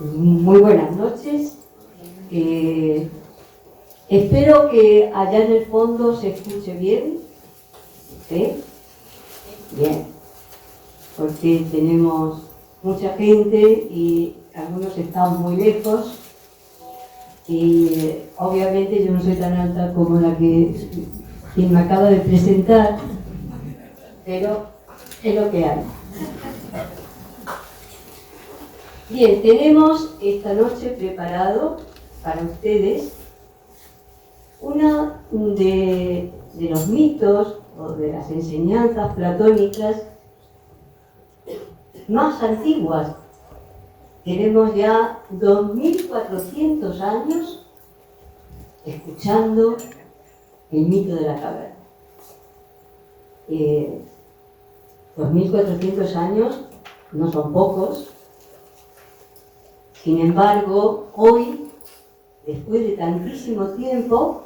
Muy buenas noches. Espero que allá en el fondo se escuche bien. ¿Sí? Bien. Porque tenemos mucha gente y algunos están muy lejos. Y obviamente yo no soy tan alta como la quien me acaba de presentar, pero es lo que hay. Bien, tenemos esta noche preparado para ustedes uno de los mitos o de las enseñanzas platónicas más antiguas. Tenemos ya 2400 años escuchando el mito de la caverna. 2400 años no son pocos. Sin embargo, hoy, después de tantísimo tiempo,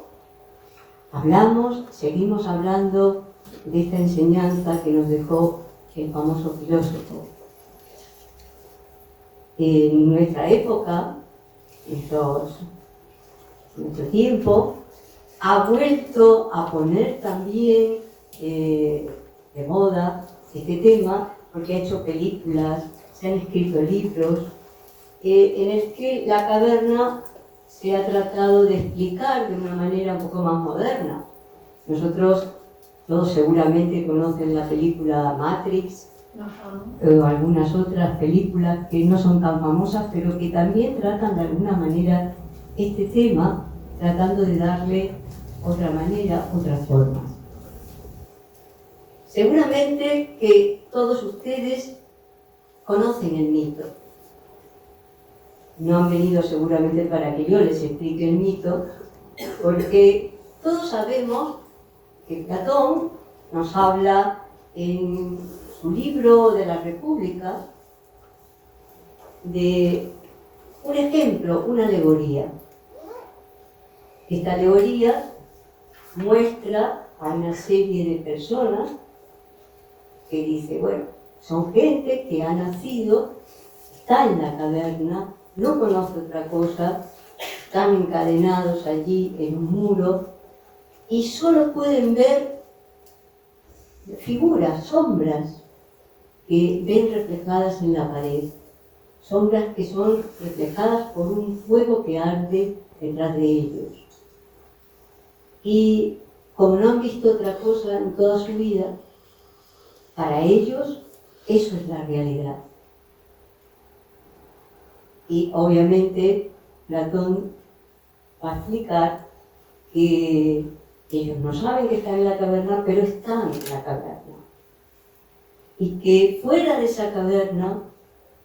seguimos hablando de esta enseñanza que nos dejó el famoso filósofo. En nuestra época, nuestro tiempo, ha vuelto a poner también de moda este tema, porque ha hecho películas, se han escrito libros, en el que la caverna se ha tratado de explicar de una manera un poco más moderna. Nosotros todos seguramente conocen la película Matrix, o algunas otras películas que no son tan famosas, pero que también tratan de alguna manera este tema, tratando de darle otra manera, otra forma. Seguramente que todos ustedes conocen el mito. No han venido seguramente para que yo les explique el mito, porque todos sabemos que Platón nos habla en su libro de la República de un ejemplo, una alegoría. Esta alegoría muestra a una serie de personas que dice, bueno, son gente que ha nacido, está en la caverna, no conoce otra cosa, están encadenados allí en un muro y solo pueden ver figuras, sombras que ven reflejadas en la pared, sombras que son reflejadas por un fuego que arde detrás de ellos. Y como no han visto otra cosa en toda su vida, para ellos eso es la realidad. Y obviamente Platón va a explicar que ellos no saben que están en la caverna, pero están en la caverna. Y que fuera de esa caverna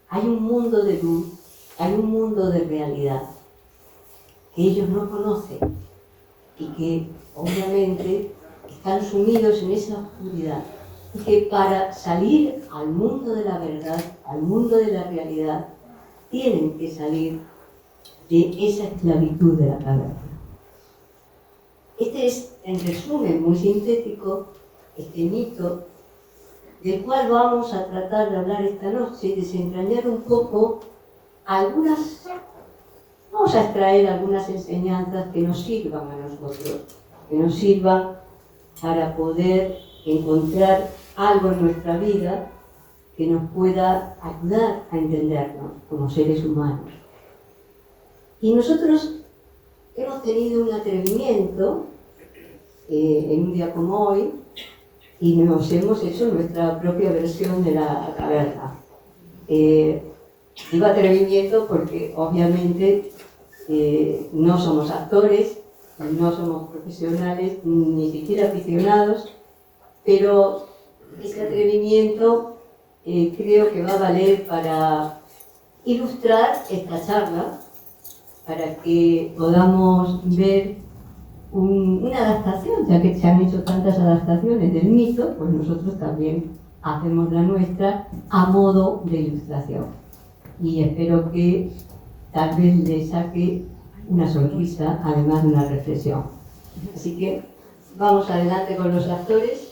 hay un mundo de luz, hay un mundo de realidad que ellos no conocen y que obviamente están sumidos en esa oscuridad. Y que para salir al mundo de la verdad, al mundo de la realidad, tienen que salir de esa esclavitud de la caverna. Este es, en resumen, muy sintético, este mito, del cual vamos a tratar de hablar esta noche y desentrañar un poco vamos a extraer algunas enseñanzas que nos sirvan a nosotros, que nos sirvan para poder encontrar algo en nuestra vida que nos pueda ayudar a entendernos como seres humanos. Y nosotros hemos tenido un atrevimiento en un día como hoy y nos hemos hecho nuestra propia versión de la caverna. Digo atrevimiento porque obviamente no somos actores, no somos profesionales, ni siquiera aficionados, pero ese atrevimiento creo que va a valer para ilustrar esta charla, para que podamos ver una adaptación, ya que se han hecho tantas adaptaciones del mito, pues nosotros también hacemos la nuestra a modo de ilustración. Y espero que tal vez les saque una sonrisa, además de una reflexión. Así que vamos adelante con los actores.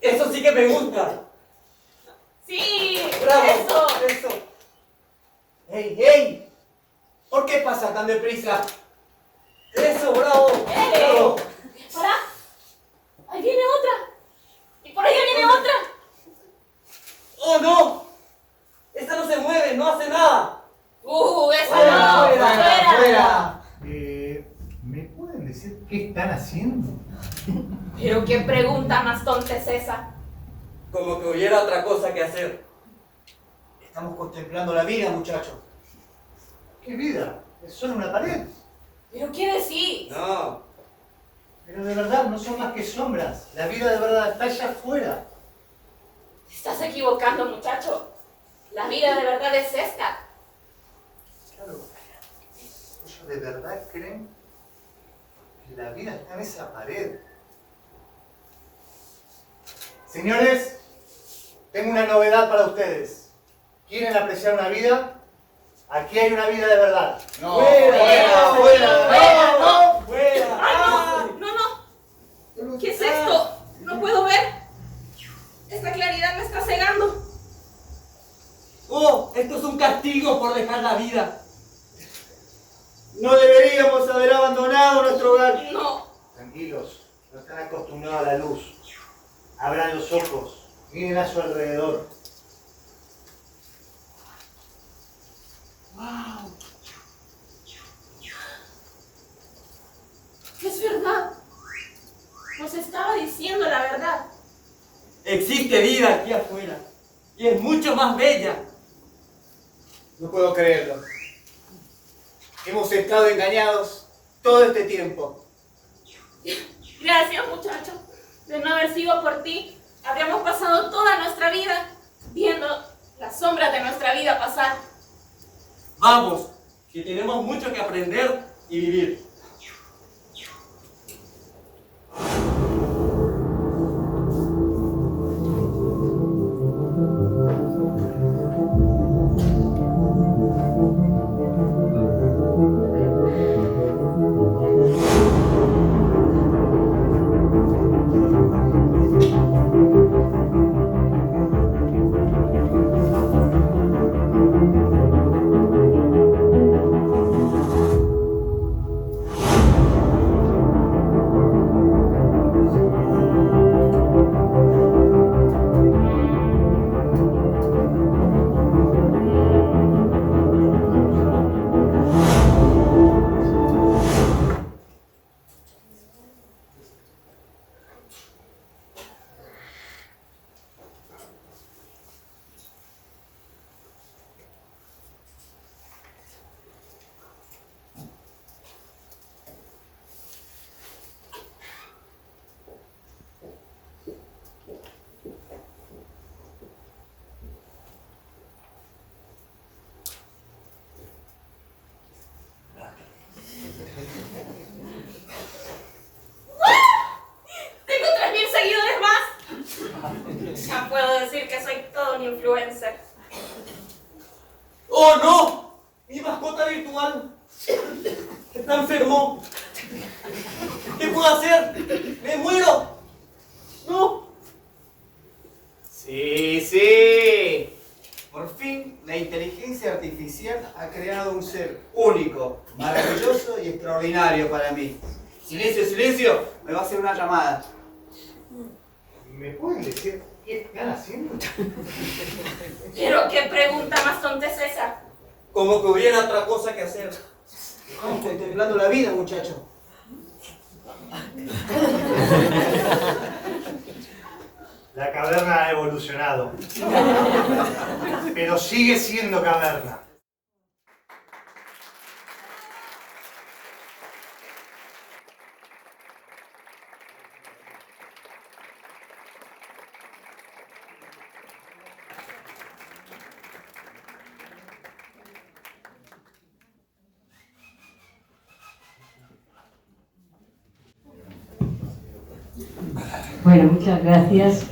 Eso sí que me gusta. ¡Sí! ¡Bravo! ¡Eso! ¡Eso! ¡Hey, hey! ¿Por qué pasa tan deprisa? ¡Eso, bravo! ¡Ey! ¡Bravo! ¡Para! ¡Ahí viene otra! ¡Y por allá viene otra! ¡Oh, no! ¡Esta no se mueve, no hace nada! ¡Esa ¡Fuera, no! fuera, fuera! ¿Me pueden decir qué están haciendo? Pero qué pregunta más tonta es esa. Como que hubiera otra cosa que hacer. Estamos contemplando la vida, muchachos. ¿Qué vida? Es solo una pared. ¿Pero qué decís? No. Pero de verdad no son más que sombras. La vida de verdad está allá afuera. Te estás equivocando, muchacho. La vida de verdad es esta. Claro. ¿Ellos de verdad creen que la vida está en esa pared? Señores, tengo una novedad para ustedes. ¿Quieren apreciar una vida? Aquí hay una vida de verdad. ¡No! ¡Fuera, fuera! ¡No! ¡Fuera! ¡Ay, no! ¡No! ¿Qué es esto? No puedo ver. Esta claridad me está cegando. ¡Oh! Esto es un castigo por dejar la vida. No deberíamos haber abandonado nuestro hogar. No. Tranquilos, no están acostumbrados a la luz. Abran los ojos, miren a su alrededor. ¡Wow! Es verdad. Nos estaba diciendo la verdad. Existe vida aquí afuera. Y es mucho más bella. No puedo creerlo. Hemos estado engañados todo este tiempo. Gracias, muchacho. De no haber sido por ti, habríamos pasado toda nuestra vida viendo las sombras de nuestra vida pasar. Vamos, que tenemos mucho que aprender y vivir. ¡Tengo 3000 seguidores más! Ya puedo decir que soy todo un influencer. ¡Oh, no! ¡Mi mascota virtual está enfermo! ¿Qué puedo hacer? ¡Me muero! ¡No! Sí, sí. Por fin, la inteligencia artificial ha creado un ser único, maravilloso y extraordinario para mí. Silencio, silencio. Me va a hacer una llamada. ¿Me pueden decir qué están haciendo? Pero qué pregunta más tonta es esa. Como que hubiera otra cosa que hacer. Estamos contemplando la vida, muchachos. La caverna ha evolucionado. Pero sigue siendo caverna. Bueno, muchas gracias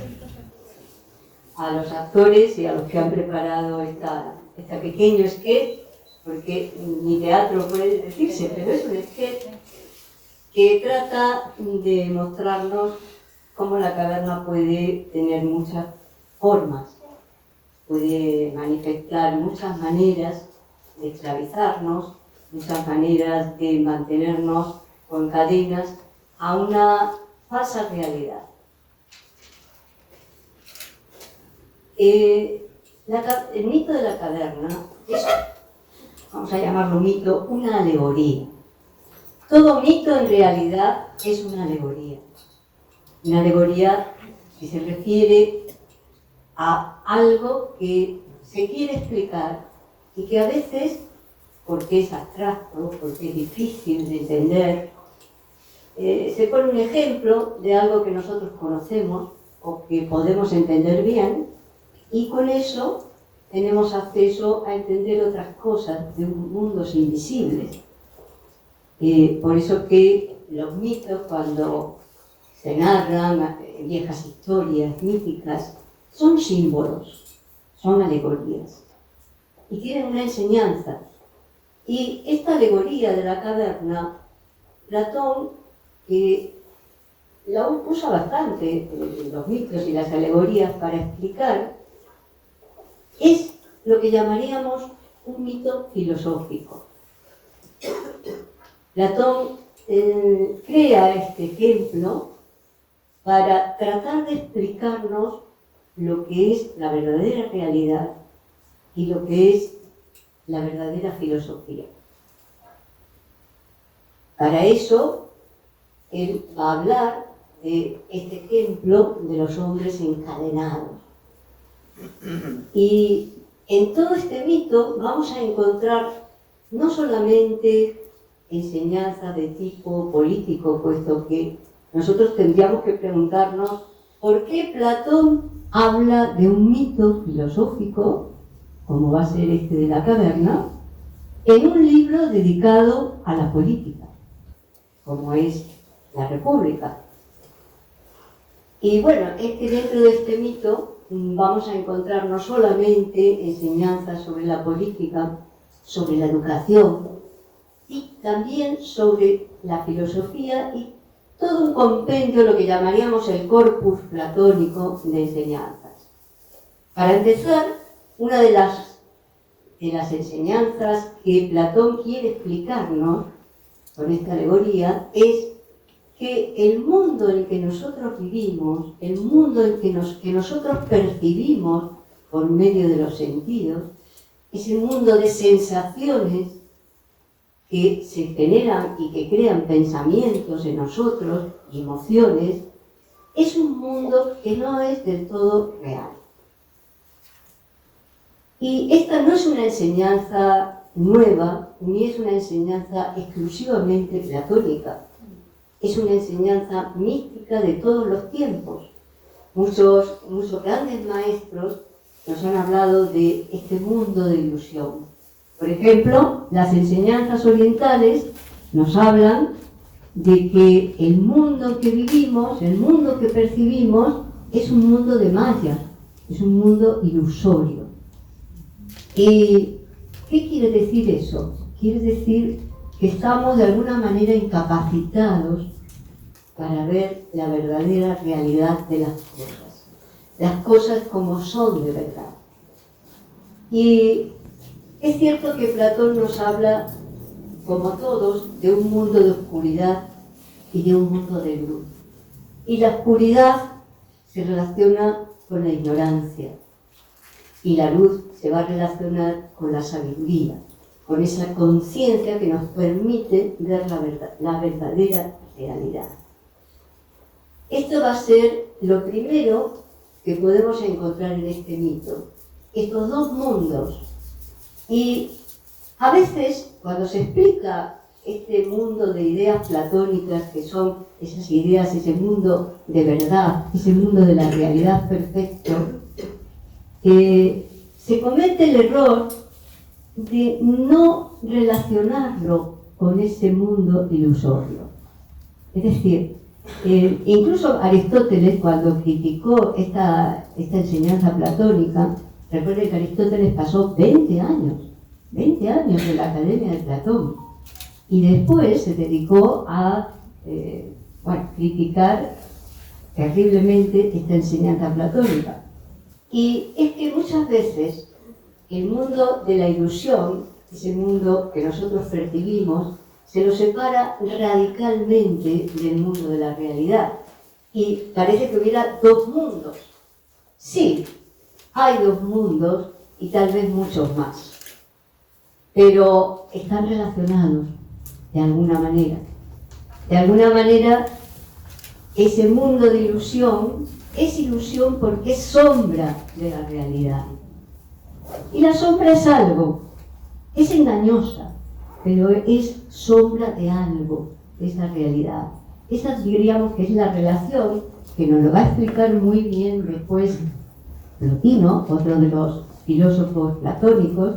a los actores y a los que han preparado esta pequeño sketch, porque ni teatro puede decirse, pero es un sketch que trata de mostrarnos cómo la caverna puede tener muchas formas, puede manifestar muchas maneras de esclavizarnos, muchas maneras de mantenernos con cadenas a una falsa realidad. El mito de la caverna es, vamos a llamarlo mito, una alegoría. Todo mito en realidad es una alegoría. Una alegoría que se refiere a algo que se quiere explicar y que a veces, porque es abstracto, porque es difícil de entender, se pone un ejemplo de algo que nosotros conocemos o que podemos entender bien, y con eso tenemos acceso a entender otras cosas de mundos invisibles. Por eso que los mitos, cuando se narran viejas historias míticas, son símbolos, son alegorías, y tienen una enseñanza. Y esta alegoría de la caverna, Platón, que la usa bastante, los mitos y las alegorías para explicar, es lo que llamaríamos un mito filosófico. Platón crea este ejemplo para tratar de explicarnos lo que es la verdadera realidad y lo que es la verdadera filosofía. Para eso, él va a hablar de este ejemplo de los hombres encadenados. Y en todo este mito vamos a encontrar no solamente enseñanzas de tipo político, puesto que nosotros tendríamos que preguntarnos por qué Platón habla de un mito filosófico, como va a ser este de la caverna, en un libro dedicado a la política, como es la República. Y bueno, es que dentro de este mito vamos a encontrar no solamente enseñanzas sobre la política, sobre la educación, y también sobre la filosofía y todo un compendio, lo que llamaríamos el corpus platónico de enseñanzas. Para empezar, una de las enseñanzas que Platón quiere explicarnos con esta alegoría es que el mundo en el que nosotros vivimos, el mundo en que nosotros percibimos por medio de los sentidos, ese mundo de sensaciones que se generan y que crean pensamientos en nosotros y emociones, es un mundo que no es del todo real. Y esta no es una enseñanza nueva, ni es una enseñanza exclusivamente platónica. Es una enseñanza mística de todos los tiempos. Muchos grandes maestros nos han hablado de este mundo de ilusión. Por ejemplo, las enseñanzas orientales nos hablan de que el mundo que vivimos, el mundo que percibimos, es un mundo de maya, es un mundo ilusorio. ¿Qué quiere decir eso? Quiere decir que estamos de alguna manera incapacitados para ver la verdadera realidad de las cosas como son de verdad. Y es cierto que Platón nos habla, como todos, de un mundo de oscuridad y de un mundo de luz. Y la oscuridad se relaciona con la ignorancia y la luz se va a relacionar con la sabiduría, con esa conciencia que nos permite ver la verdadera realidad. Esto va a ser lo primero que podemos encontrar en este mito, estos dos mundos. Y a veces, cuando se explica este mundo de ideas platónicas, que son esas ideas, ese mundo de verdad, ese mundo de la realidad perfecto, se comete el error de no relacionarlo con ese mundo ilusorio. Es decir, incluso Aristóteles, cuando criticó esta enseñanza platónica, recuerden que Aristóteles pasó 20 años en la Academia de Platón, y después se dedicó a criticar terriblemente esta enseñanza platónica. Y es que muchas veces el mundo de la ilusión, ese mundo que nosotros percibimos, se lo separa radicalmente del mundo de la realidad. Y parece que hubiera dos mundos. Sí, hay dos mundos y tal vez muchos más. Pero están relacionados de alguna manera. De alguna manera, ese mundo de ilusión es ilusión porque es sombra de la realidad. Y la sombra es algo, es engañosa, pero es sombra de algo, de esa realidad. Esa diríamos que es la relación que nos lo va a explicar muy bien después Plotino, otro de los filósofos platónicos.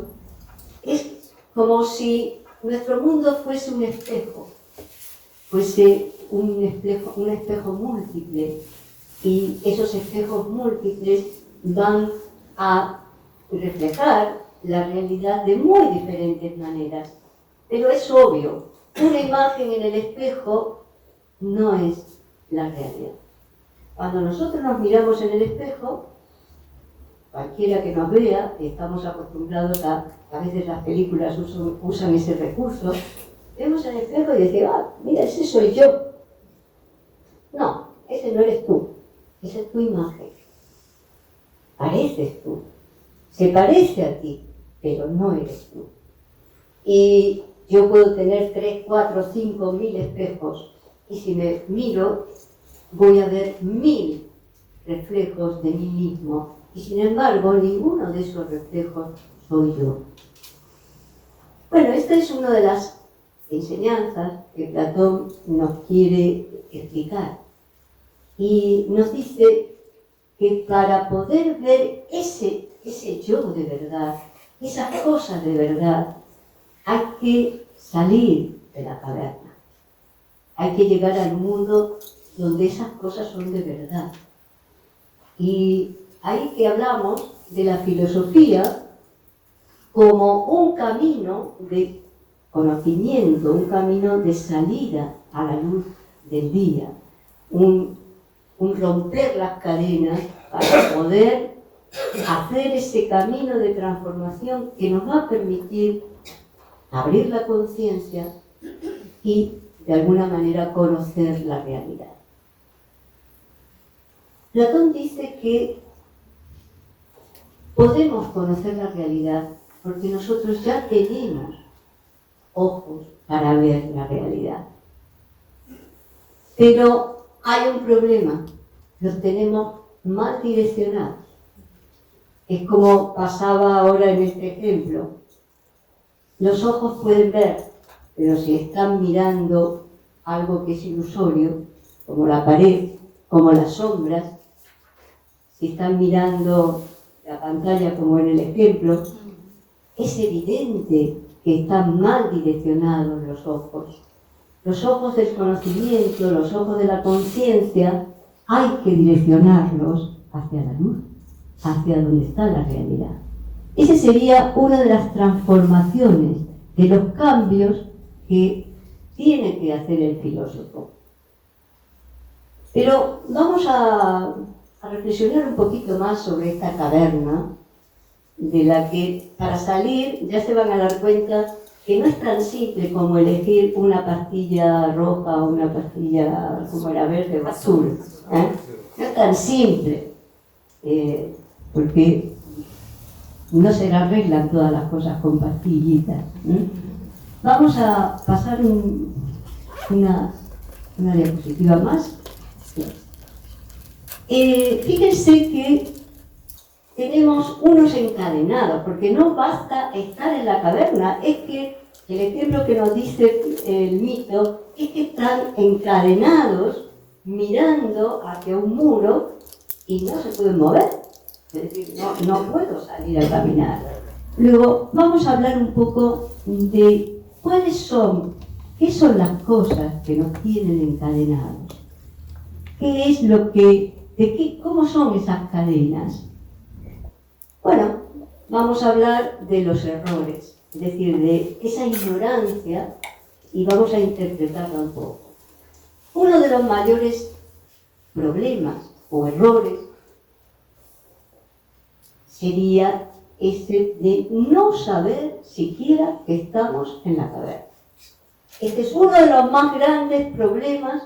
Es como si nuestro mundo fuese un espejo, fuese un espejo múltiple, y esos espejos múltiples van a reflejar la realidad de muy diferentes maneras. Pero es obvio, una imagen en el espejo no es la realidad. Cuando nosotros nos miramos en el espejo, cualquiera que nos vea, estamos acostumbrados a veces las películas usan ese recurso, vemos el espejo y decimos, mira, ese soy yo. No, ese no eres tú, esa es tu imagen. Pareces tú, se parece a ti, pero no eres tú. Y yo puedo tener 3, 4, 5 mil espejos, y si me miro, voy a ver 1000 reflejos de mí mismo, y sin embargo, ninguno de esos reflejos soy yo. Bueno, esta es una de las enseñanzas que Platón nos quiere explicar. Y nos dice que para poder ver ese yo de verdad, esas cosas de verdad, hay que salir de la caverna. Hay que llegar al mundo donde esas cosas son de verdad. Y ahí que hablamos de la filosofía como un camino de conocimiento, un camino de salida a la luz del día, un romper las cadenas para poder hacer ese camino de transformación que nos va a permitir abrir la conciencia y de alguna manera conocer la realidad. Platón dice que podemos conocer la realidad porque nosotros ya tenemos ojos para ver la realidad. Pero hay un problema, los tenemos mal direccionados. Es como pasaba ahora en este ejemplo. Los ojos pueden ver, pero si están mirando algo que es ilusorio, como la pared, como las sombras, si están mirando la pantalla como en el ejemplo, es evidente que están mal direccionados los ojos. Los ojos del conocimiento, los ojos de la conciencia, hay que direccionarlos hacia la luz, hacia donde está la realidad. Esa sería una de las transformaciones, de los cambios que tiene que hacer el filósofo. Pero vamos a reflexionar un poquito más sobre esta caverna, de la que para salir ya se van a dar cuenta que no es tan simple como elegir una pastilla roja o una pastilla, como era, verde o azul. No es tan simple, porque no se arreglan todas las cosas con pastillitas. Vamos a pasar una diapositiva más. Fíjense que tenemos unos encadenados, porque no basta estar en la caverna, es que el ejemplo que nos dice el mito es que están encadenados mirando hacia un muro y no se pueden mover, es decir, no puedo salir a caminar. Luego vamos a hablar un poco de qué son las cosas que nos tienen encadenados, qué es cómo son esas cadenas. Bueno, vamos a hablar de los errores, es decir, de esa ignorancia, y vamos a interpretarla un poco. Uno de los mayores problemas o errores sería ese de no saber siquiera que estamos en la caverna. Este es uno de los más grandes problemas,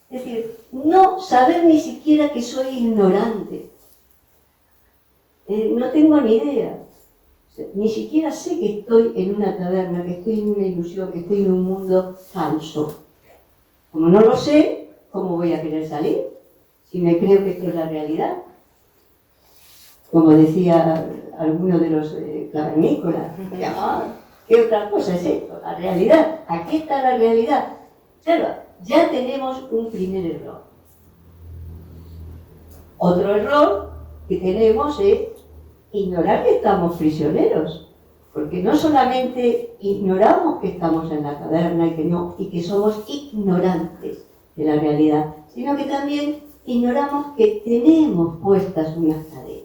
es decir, no saber ni siquiera que soy ignorante. No tengo ni idea. Ni siquiera sé que estoy en una caverna, que estoy en una ilusión, que estoy en un mundo falso. Como no lo sé, ¿cómo voy a querer salir? Si me creo que esto es la realidad. Como decía alguno de los cavernícolas, ¿qué otra cosa es esto? La realidad. Aquí está la realidad. Claro, ya tenemos un primer error. Otro error que tenemos es ignorar que estamos prisioneros, porque no solamente ignoramos que estamos en la caverna y que somos ignorantes de la realidad, sino que también ignoramos que tenemos puestas unas cadenas.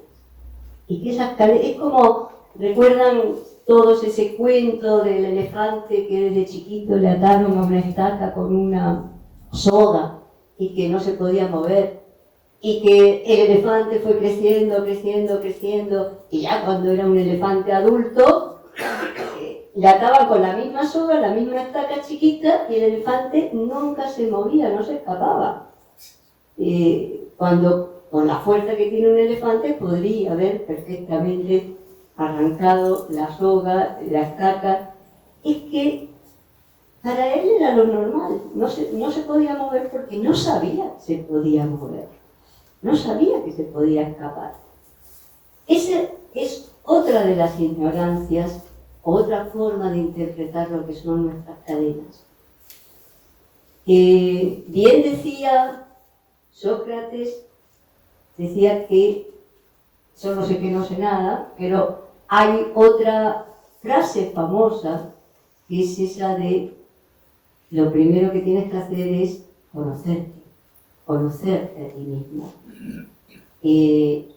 Y que esas cadenas, es como, ¿recuerdan todos ese cuento del elefante que desde chiquito le ataron a una estaca con una soga y que no se podía mover? Y que el elefante fue creciendo, creciendo, creciendo, y ya cuando era un elefante adulto, le ataban con la misma soga, la misma estaca chiquita, y el elefante nunca se movía, no se escapaba. Cuando con la fuerza que tiene un elefante podría haber perfectamente arrancado la soga, la estaca. Es que para él era lo normal, no se podía mover porque no sabía que se podía mover. No sabía que se podía escapar. Esa es otra de las ignorancias, otra forma de interpretar lo que son nuestras cadenas. Bien decía Sócrates, decía que, solo sé que no sé nada, pero hay otra frase famosa que es esa de lo primero que tienes que hacer es conocerte a ti mismo. Y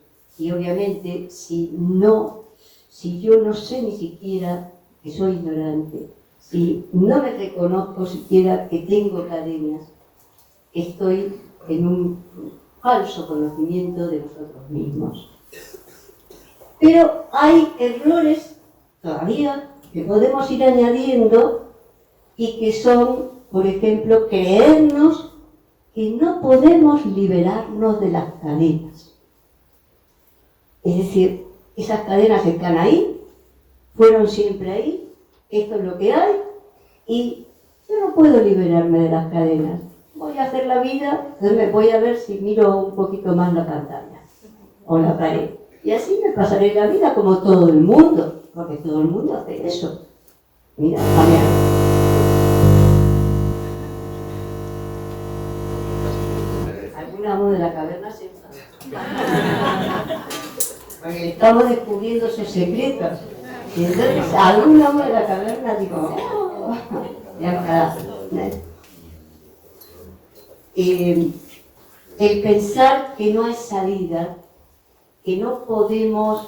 obviamente si yo no sé ni siquiera que soy ignorante, si no me reconozco siquiera que tengo cadenas, estoy en un falso conocimiento de nosotros mismos. Pero hay errores todavía que podemos ir añadiendo y que son, por ejemplo, creernos que no podemos liberarnos de las cadenas. Es decir, esas cadenas están ahí, fueron siempre ahí, esto es lo que hay, y yo no puedo liberarme de las cadenas. Voy a hacer la vida, entonces me voy a ver si miro un poquito más la pantalla o la pared. Y así me pasaré la vida como todo el mundo, porque todo el mundo hace eso. Mira, algún amo de la caverna se porque estamos descubriendo sus secretos. Y entonces algún amo de la caverna dijo, el pensar que no hay salida, que no podemos,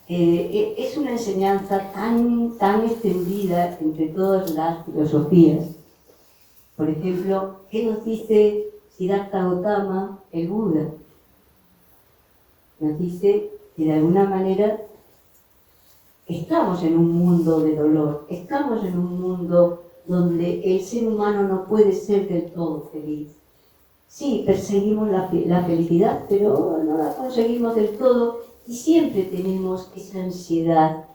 es una enseñanza tan extendida entre todas las filosofías. Por ejemplo, ¿qué nos dice Siddhartha Gautama, el Buda? Nos dice que de alguna manera estamos en un mundo de dolor, estamos en un mundo donde el ser humano no puede ser del todo feliz. Sí, perseguimos la felicidad, pero no la conseguimos del todo y siempre tenemos esa ansiedad.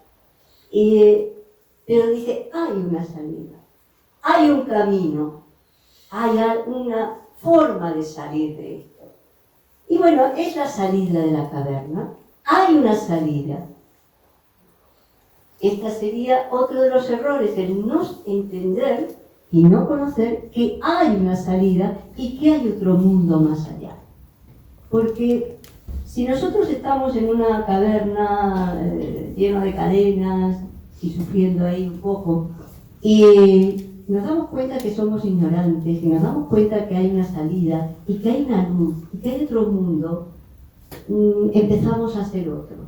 Pero dice, hay una salida, hay un camino, hay una forma de salir de esto. Y bueno, es la salida de la caverna, hay una salida. Esta sería otro de los errores, el no entender y no conocer que hay una salida y que hay otro mundo más allá. Porque si nosotros estamos en una caverna llena de cadenas y sufriendo ahí un poco, y nos damos cuenta que somos ignorantes, y nos damos cuenta que hay una salida, y que hay una luz, y que hay otro mundo, empezamos a ser otros.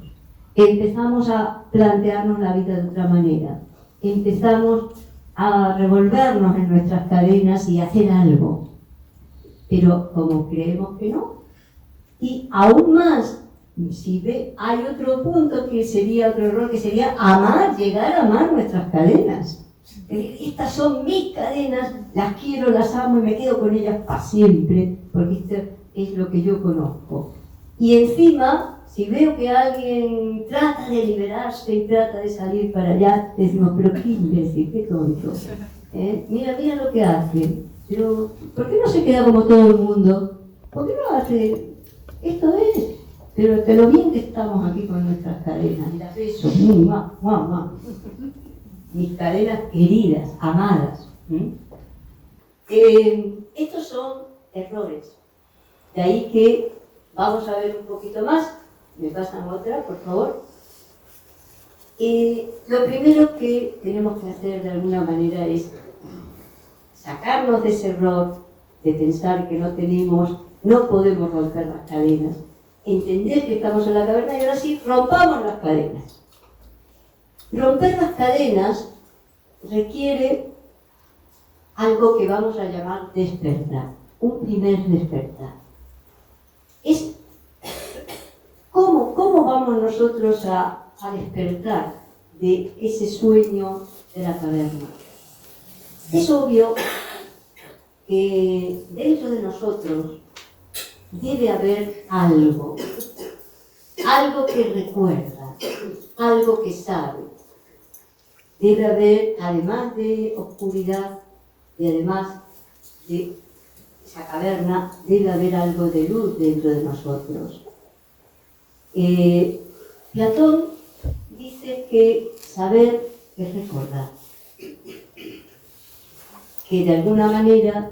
Empezamos a plantearnos la vida de otra manera. Empezamos a revolvernos en nuestras cadenas y a hacer algo. Pero como creemos que no, Y aún más, hay otro punto que sería otro error, que sería llegar a amar nuestras cadenas. Estas son mis cadenas, las quiero, las amo y me quedo con ellas para siempre, porque esto es lo que yo conozco. Y encima, si veo que alguien trata de liberarse y trata de salir para allá, decimos, pero qué imbécil, qué tonto. Mira lo que hace. Pero, ¿por qué no se queda como todo el mundo? ¿Por qué no hace? Esto es. Pero de lo bien que estamos aquí con nuestras cadenas. Las beso. Mis cadenas queridas, amadas. Estos son errores. De ahí que vamos a ver un poquito más. Me pasan otra, por favor. Lo primero que tenemos que hacer de alguna manera es sacarnos de ese error de pensar que no podemos romper las cadenas. Entender que estamos en la caverna y ahora sí, rompamos las cadenas. Romper las cadenas requiere algo que vamos a llamar despertar, un primer despertar. ¿Cómo vamos nosotros a despertar de ese sueño de la caverna? Es obvio que dentro de nosotros debe haber algo que recuerda, algo que sabe. Debe haber, además de oscuridad y además de esa caverna, debe haber algo de luz dentro de nosotros. Platón dice que saber es recordar. Que de alguna manera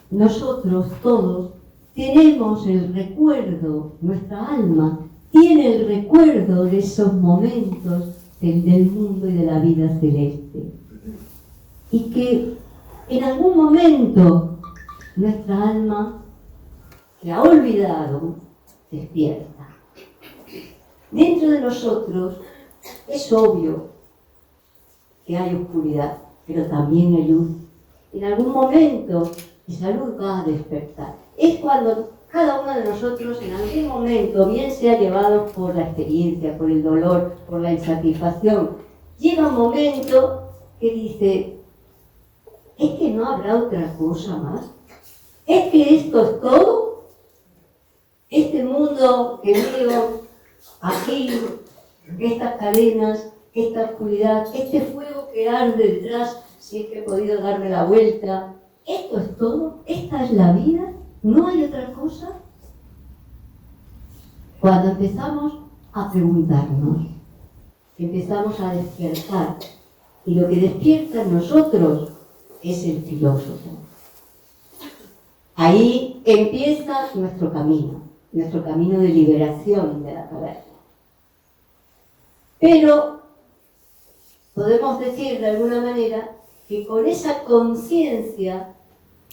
nosotros todos tenemos el recuerdo, nuestra alma tiene el recuerdo de esos momentos del mundo y de la vida celeste. Y que en algún momento nuestra alma, que ha olvidado, despierta. Dentro de nosotros es obvio que hay oscuridad, pero también hay luz. En algún momento esa luz va a despertar. Es cuando cada uno de nosotros en algún momento, bien sea llevado por la experiencia, por el dolor, por la insatisfacción, llega un momento que dice, ¿es que no habrá otra cosa más? ¿Es que esto es todo? Este mundo que veo aquí, estas cadenas, esta oscuridad, este fuego que arde detrás, si es que he podido darme la vuelta, ¿esto es todo? ¿Esta es la vida? ¿No hay otra cosa? Cuando empezamos a preguntarnos, empezamos a despertar, y lo que despierta en nosotros es el filósofo. Ahí empieza nuestro camino de liberación de la caverna. Pero podemos decir de alguna manera que con esa conciencia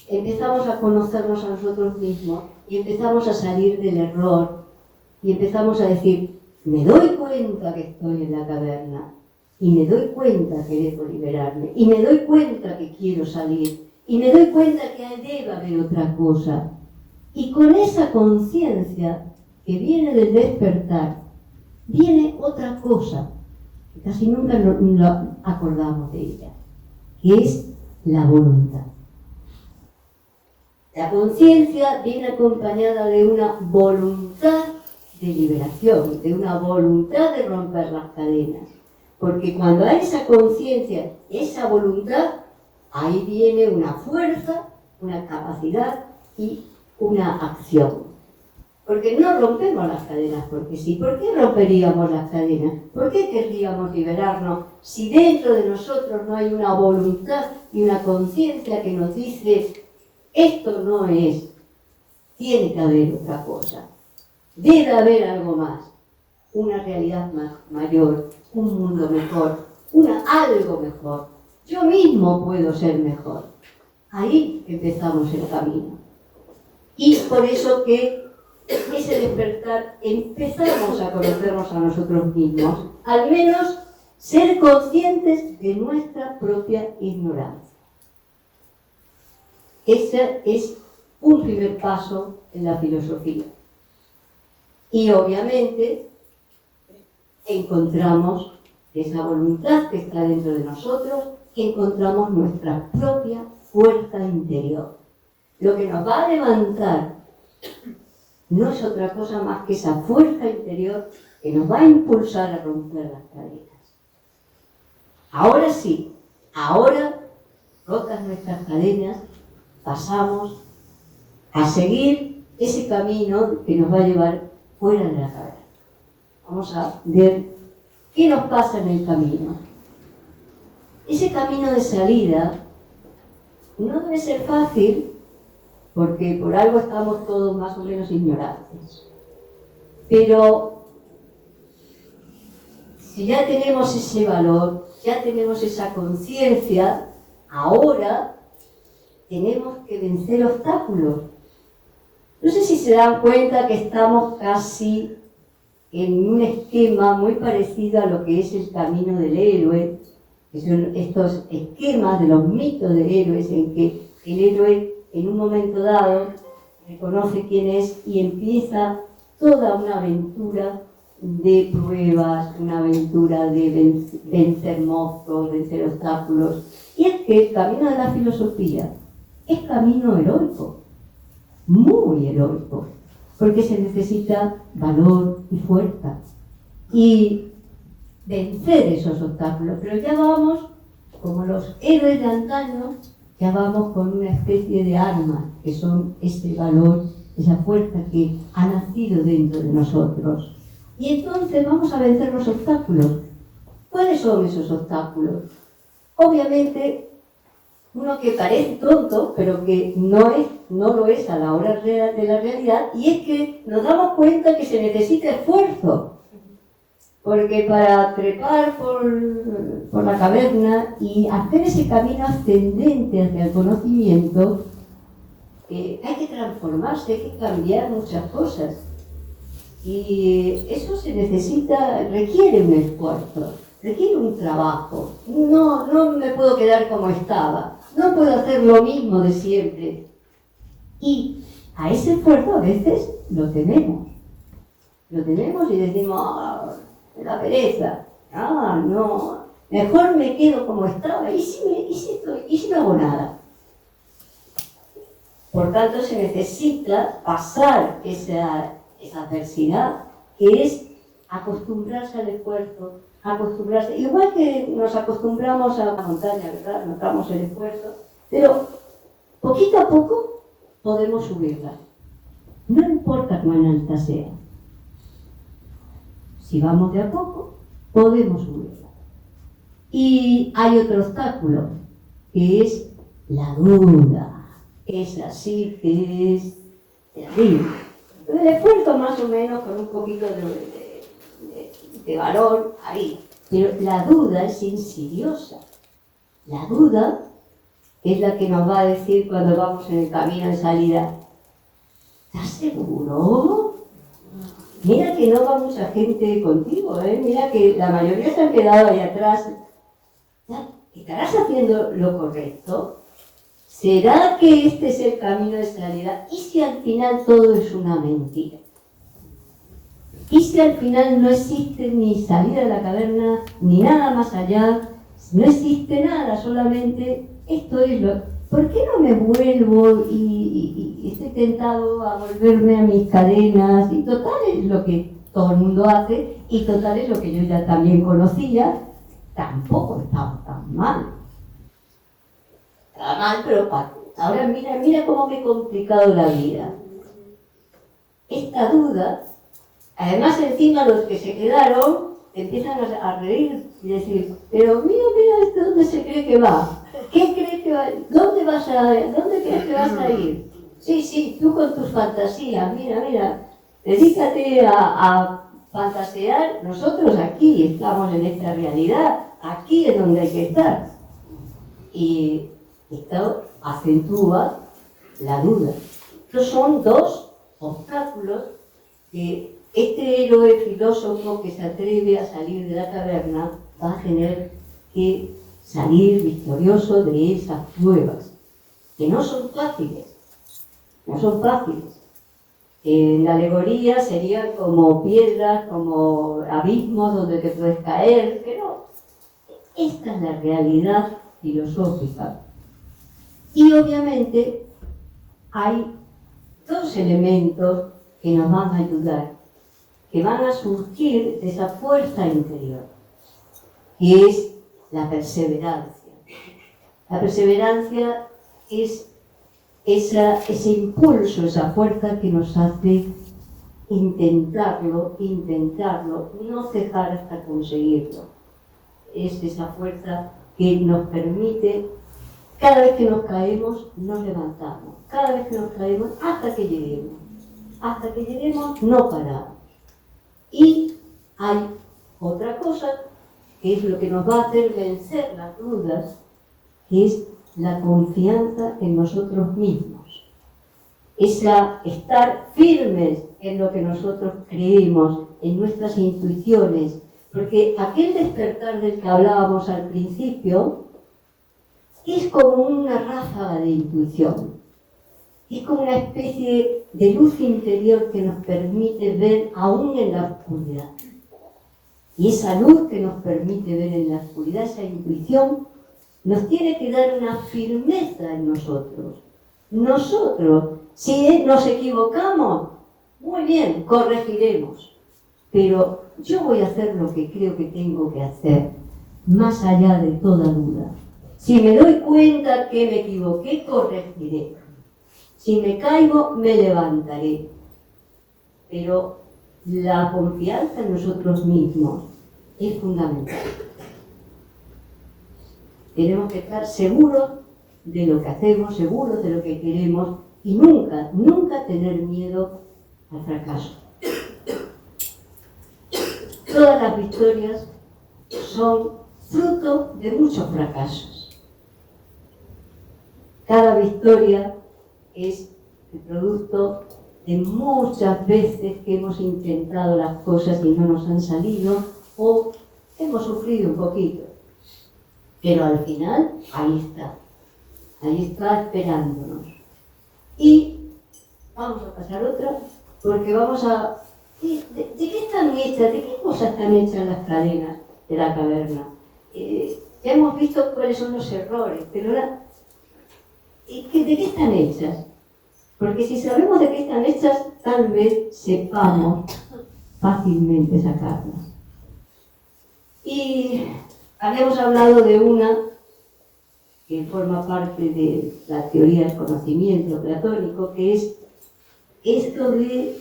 empezamos a conocernos a nosotros mismos y empezamos a salir del error y empezamos a decir, me doy cuenta que estoy en la caverna y me doy cuenta que debo liberarme y me doy cuenta que quiero salir y me doy cuenta que debe haber otra cosa. Y con esa conciencia que viene del despertar, viene otra cosa, que casi nunca nos acordamos de ella, que es la voluntad. La conciencia viene acompañada de una voluntad de liberación, de una voluntad de romper las cadenas. Porque cuando hay esa conciencia, esa voluntad, ahí viene una fuerza, una capacidad y una acción. Porque no rompemos las cadenas porque sí. ¿Por qué romperíamos las cadenas? ¿Por qué querríamos liberarnos si dentro de nosotros no hay una voluntad y una conciencia que nos dice esto no es, tiene que haber otra cosa, debe haber algo más, una realidad mayor, un mundo mejor, algo mejor, yo mismo puedo ser mejor? Ahí empezamos el camino. Y por eso que ese despertar empezamos a conocernos a nosotros mismos, al menos ser conscientes de nuestra propia ignorancia. Ese es un primer paso en la filosofía. Y obviamente encontramos esa voluntad que está dentro de nosotros, encontramos nuestra propia fuerza interior. Lo que nos va a levantar no es otra cosa más que esa fuerza interior que nos va a impulsar a romper las cadenas. Ahora sí, ahora, rotas nuestras cadenas, pasamos a seguir ese camino que nos va a llevar fuera de la caverna. Vamos a ver qué nos pasa en el camino. Ese camino de salida no debe ser fácil, porque por algo estamos todos más o menos ignorantes. Pero si ya tenemos ese valor, ya tenemos esa conciencia, ahora tenemos que vencer obstáculos. No sé si se dan cuenta que estamos casi en un esquema muy parecido a lo que es el camino del héroe, que son estos esquemas de los mitos de héroes en que el héroe en un momento dado reconoce quién es y empieza toda una aventura de pruebas, una aventura de vencer monstruos, vencer obstáculos. Y es que el camino de la filosofía es camino heroico, muy heroico, porque se necesita valor y fuerza y vencer esos obstáculos. Pero ya vamos, como los héroes de antaño, ya vamos con una especie de armas, que son ese valor, esa fuerza que ha nacido dentro de nosotros. Y entonces vamos a vencer los obstáculos. ¿Cuáles son esos obstáculos? Obviamente, uno que parece tonto, pero que no lo es a la hora de la realidad, y es que nos damos cuenta que se necesita esfuerzo. Porque para trepar por la caverna y hacer ese camino ascendente hacia el conocimiento, hay que transformarse, hay que cambiar muchas cosas. Y eso se necesita, requiere un esfuerzo, requiere un trabajo. No me puedo quedar como estaba, no puedo hacer lo mismo de siempre. Y a ese esfuerzo a veces lo tenemos y decimos, la pereza, no, mejor me quedo como estaba, ¿y si no hago nada? Por tanto, se necesita pasar esa adversidad, que es acostumbrarse al esfuerzo, igual que nos acostumbramos a la montaña, ¿verdad? Notamos el esfuerzo, pero poquito a poco podemos subirla, no importa cuán alta sea. Si vamos de a poco, podemos subirla. Y hay otro obstáculo, que es la duda. Esa sí que es terrible. El esfuerzo más o menos con un poquito de valor ahí. Pero la duda es insidiosa. La duda es la que nos va a decir cuando vamos en el camino de salida, ¿estás seguro? Mira que no va mucha gente contigo, mira que la mayoría se han quedado ahí atrás. ¿Estarás haciendo lo correcto? ¿Será que este es el camino de salida? ¿Y si al final todo es una mentira? ¿Y si al final no existe ni salida de la caverna, ni nada más allá? No existe nada, solamente esto es lo... ¿Por qué no me vuelvo y estoy tentado a volverme a mis cadenas? Y total es lo que todo el mundo hace, y total es lo que yo ya también conocía. Tampoco estaba tan mal. Estaba mal, pero ahora mira cómo me he complicado la vida. Esta duda, además encima los que se quedaron empiezan a reír y decir, pero mira, ¿esto dónde se cree que va? ¿Qué crees que va? ¿Dónde crees que vas a ir? Sí, tú con tus fantasías, mira, dedícate a fantasear. Nosotros aquí estamos en esta realidad, aquí es donde hay que estar. Y esto acentúa la duda. Estos son dos obstáculos que este héroe filósofo que se atreve a salir de la caverna va a tener que salir victorioso de esas pruebas, que no son fáciles, En la alegoría serían como piedras, como abismos donde te puedes caer, pero esta es la realidad filosófica. Y obviamente hay dos elementos que nos van a ayudar, que van a surgir de esa fuerza interior, que es la perseverancia. La perseverancia es ese impulso, esa fuerza que nos hace intentarlo, no cejar hasta conseguirlo. Es esa fuerza que nos permite, cada vez que nos caemos, nos levantamos. Cada vez que nos caemos, hasta que lleguemos. Hasta que lleguemos, no paramos. Y hay otra cosa, que es lo que nos va a hacer vencer las dudas, que es la confianza en nosotros mismos. Estar firmes en lo que nosotros creemos, en nuestras intuiciones, porque aquel despertar del que hablábamos al principio es como una ráfaga de intuición, es como una especie de luz interior que nos permite ver aún en la oscuridad. Y esa luz que nos permite ver en la oscuridad, esa intuición, nos tiene que dar una firmeza en nosotros. Nosotros, si nos equivocamos, muy bien, corregiremos. Pero yo voy a hacer lo que creo que tengo que hacer, más allá de toda duda. Si me doy cuenta que me equivoqué, corregiré. Si me caigo, me levantaré. Pero la confianza en nosotros mismos es fundamental. Tenemos que estar seguros de lo que hacemos, seguros de lo que queremos y nunca, nunca tener miedo al fracaso. Todas las victorias son fruto de muchos fracasos. Cada victoria es el producto de muchas veces que hemos intentado las cosas y no nos han salido o hemos sufrido un poquito. Pero al final, ahí está esperándonos. Y vamos a pasar otra, porque vamos a... ¿De qué están hechas? ¿De qué cosas están hechas las cadenas de la caverna? Ya hemos visto cuáles son los errores, pero ahora, ¿de qué están hechas? Porque si sabemos de qué están hechas, tal vez sepamos fácilmente sacarlas. Y habíamos hablado de una que forma parte de la teoría del conocimiento platónico, que es esto de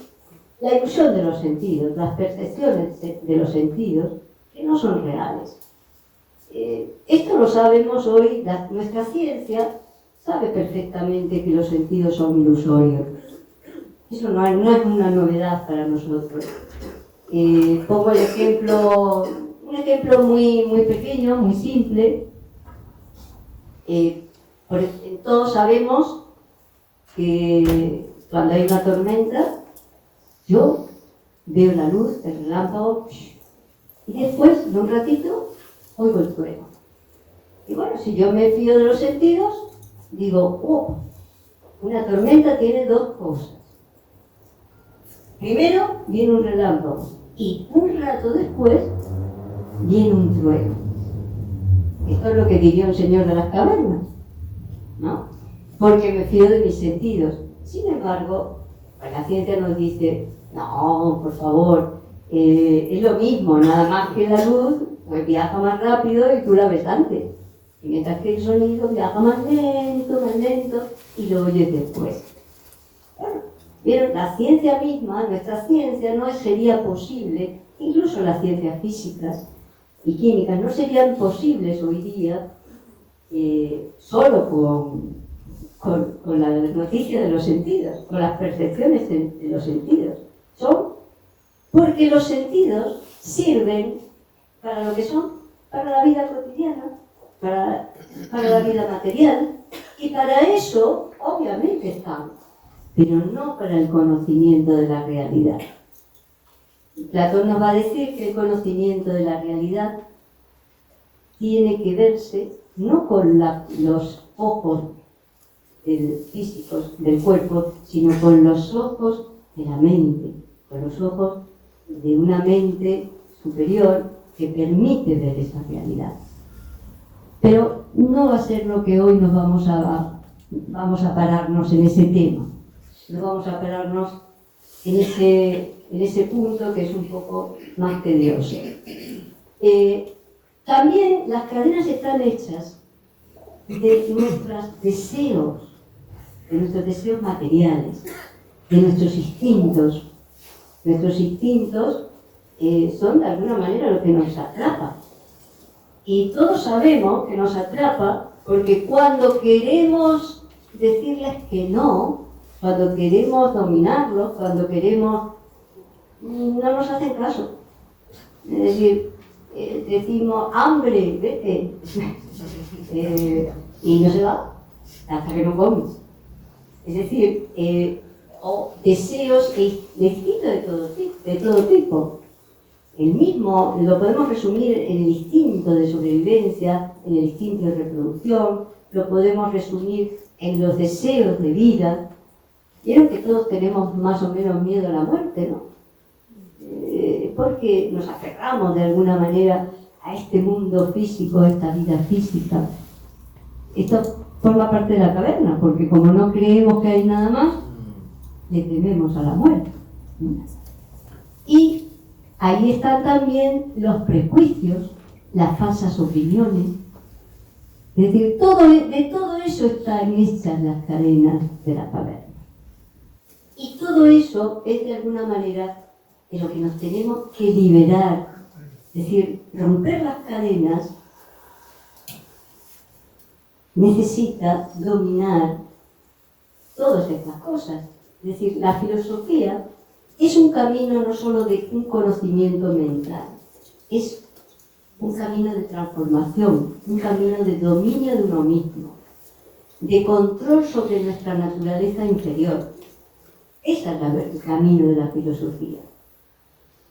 la ilusión de los sentidos, las percepciones de los sentidos, que no son reales. Esto lo sabemos hoy, nuestra ciencia sabe perfectamente que los sentidos son ilusorios. Eso no es una novedad para nosotros. Pongo el ejemplo, un ejemplo muy, muy pequeño, muy simple. Todos sabemos que cuando hay una tormenta, yo veo la luz, el relámpago, y después de un ratito oigo el trueno. Y bueno, si yo me fío de los sentidos, digo, una tormenta tiene dos cosas. Primero viene un relámpago y un rato después viene un trueno. Esto es lo que diría un señor de las cavernas, ¿no? Porque me fío de mis sentidos. Sin embargo, la ciencia nos dice, no, por favor, es lo mismo, nada más que la luz pues viaja más rápido y tú la ves antes. Y mientras que el sonido viaja más lento, y lo oyes después. Bueno, vieron, la ciencia misma, nuestra ciencia, no sería posible, incluso las ciencias físicas y químicas, no serían posibles hoy día solo con la noticia de los sentidos, con las percepciones de los sentidos. Son porque los sentidos sirven para lo que son, para la vida cotidiana, para la vida material, y para eso obviamente están, pero no para el conocimiento de la realidad. Platón nos va a decir que el conocimiento de la realidad tiene que verse no con los ojos físicos del cuerpo, sino con los ojos de la mente, con los ojos de una mente superior que permite ver esa realidad. Pero no va a ser lo que hoy nos vamos a pararnos en ese tema. No vamos a pararnos en ese punto que es un poco más tedioso. También las cadenas están hechas de nuestros deseos materiales, de nuestros instintos. Nuestros instintos son de alguna manera lo que nos atrapa. Y todos sabemos que nos atrapa porque cuando queremos decirles que no, cuando queremos dominarlos, cuando queremos, no nos hacen caso. Es decir, decimos, hambre, vete. Y no se va hasta que no comes. Es decir, o deseos de instinto de todo tipo. El mismo lo podemos resumir en el instinto de sobrevivencia, en el instinto de reproducción, lo podemos resumir en los deseos de vida. Vieron que todos tenemos más o menos miedo a la muerte, ¿no? Porque nos aferramos de alguna manera a este mundo físico, a esta vida física. Esto forma parte de la caverna, porque como no creemos que hay nada más, le tememos a la muerte. Y ahí están también los prejuicios, las falsas opiniones. Es decir, de todo eso están hechas las cadenas de la caverna. Y todo eso es de alguna manera de lo que nos tenemos que liberar. Es decir, romper las cadenas necesita dominar todas estas cosas. Es decir, la filosofía es un camino no solo de un conocimiento mental, es un camino de transformación, un camino de dominio de uno mismo, de control sobre nuestra naturaleza inferior. Ese es el camino de la filosofía.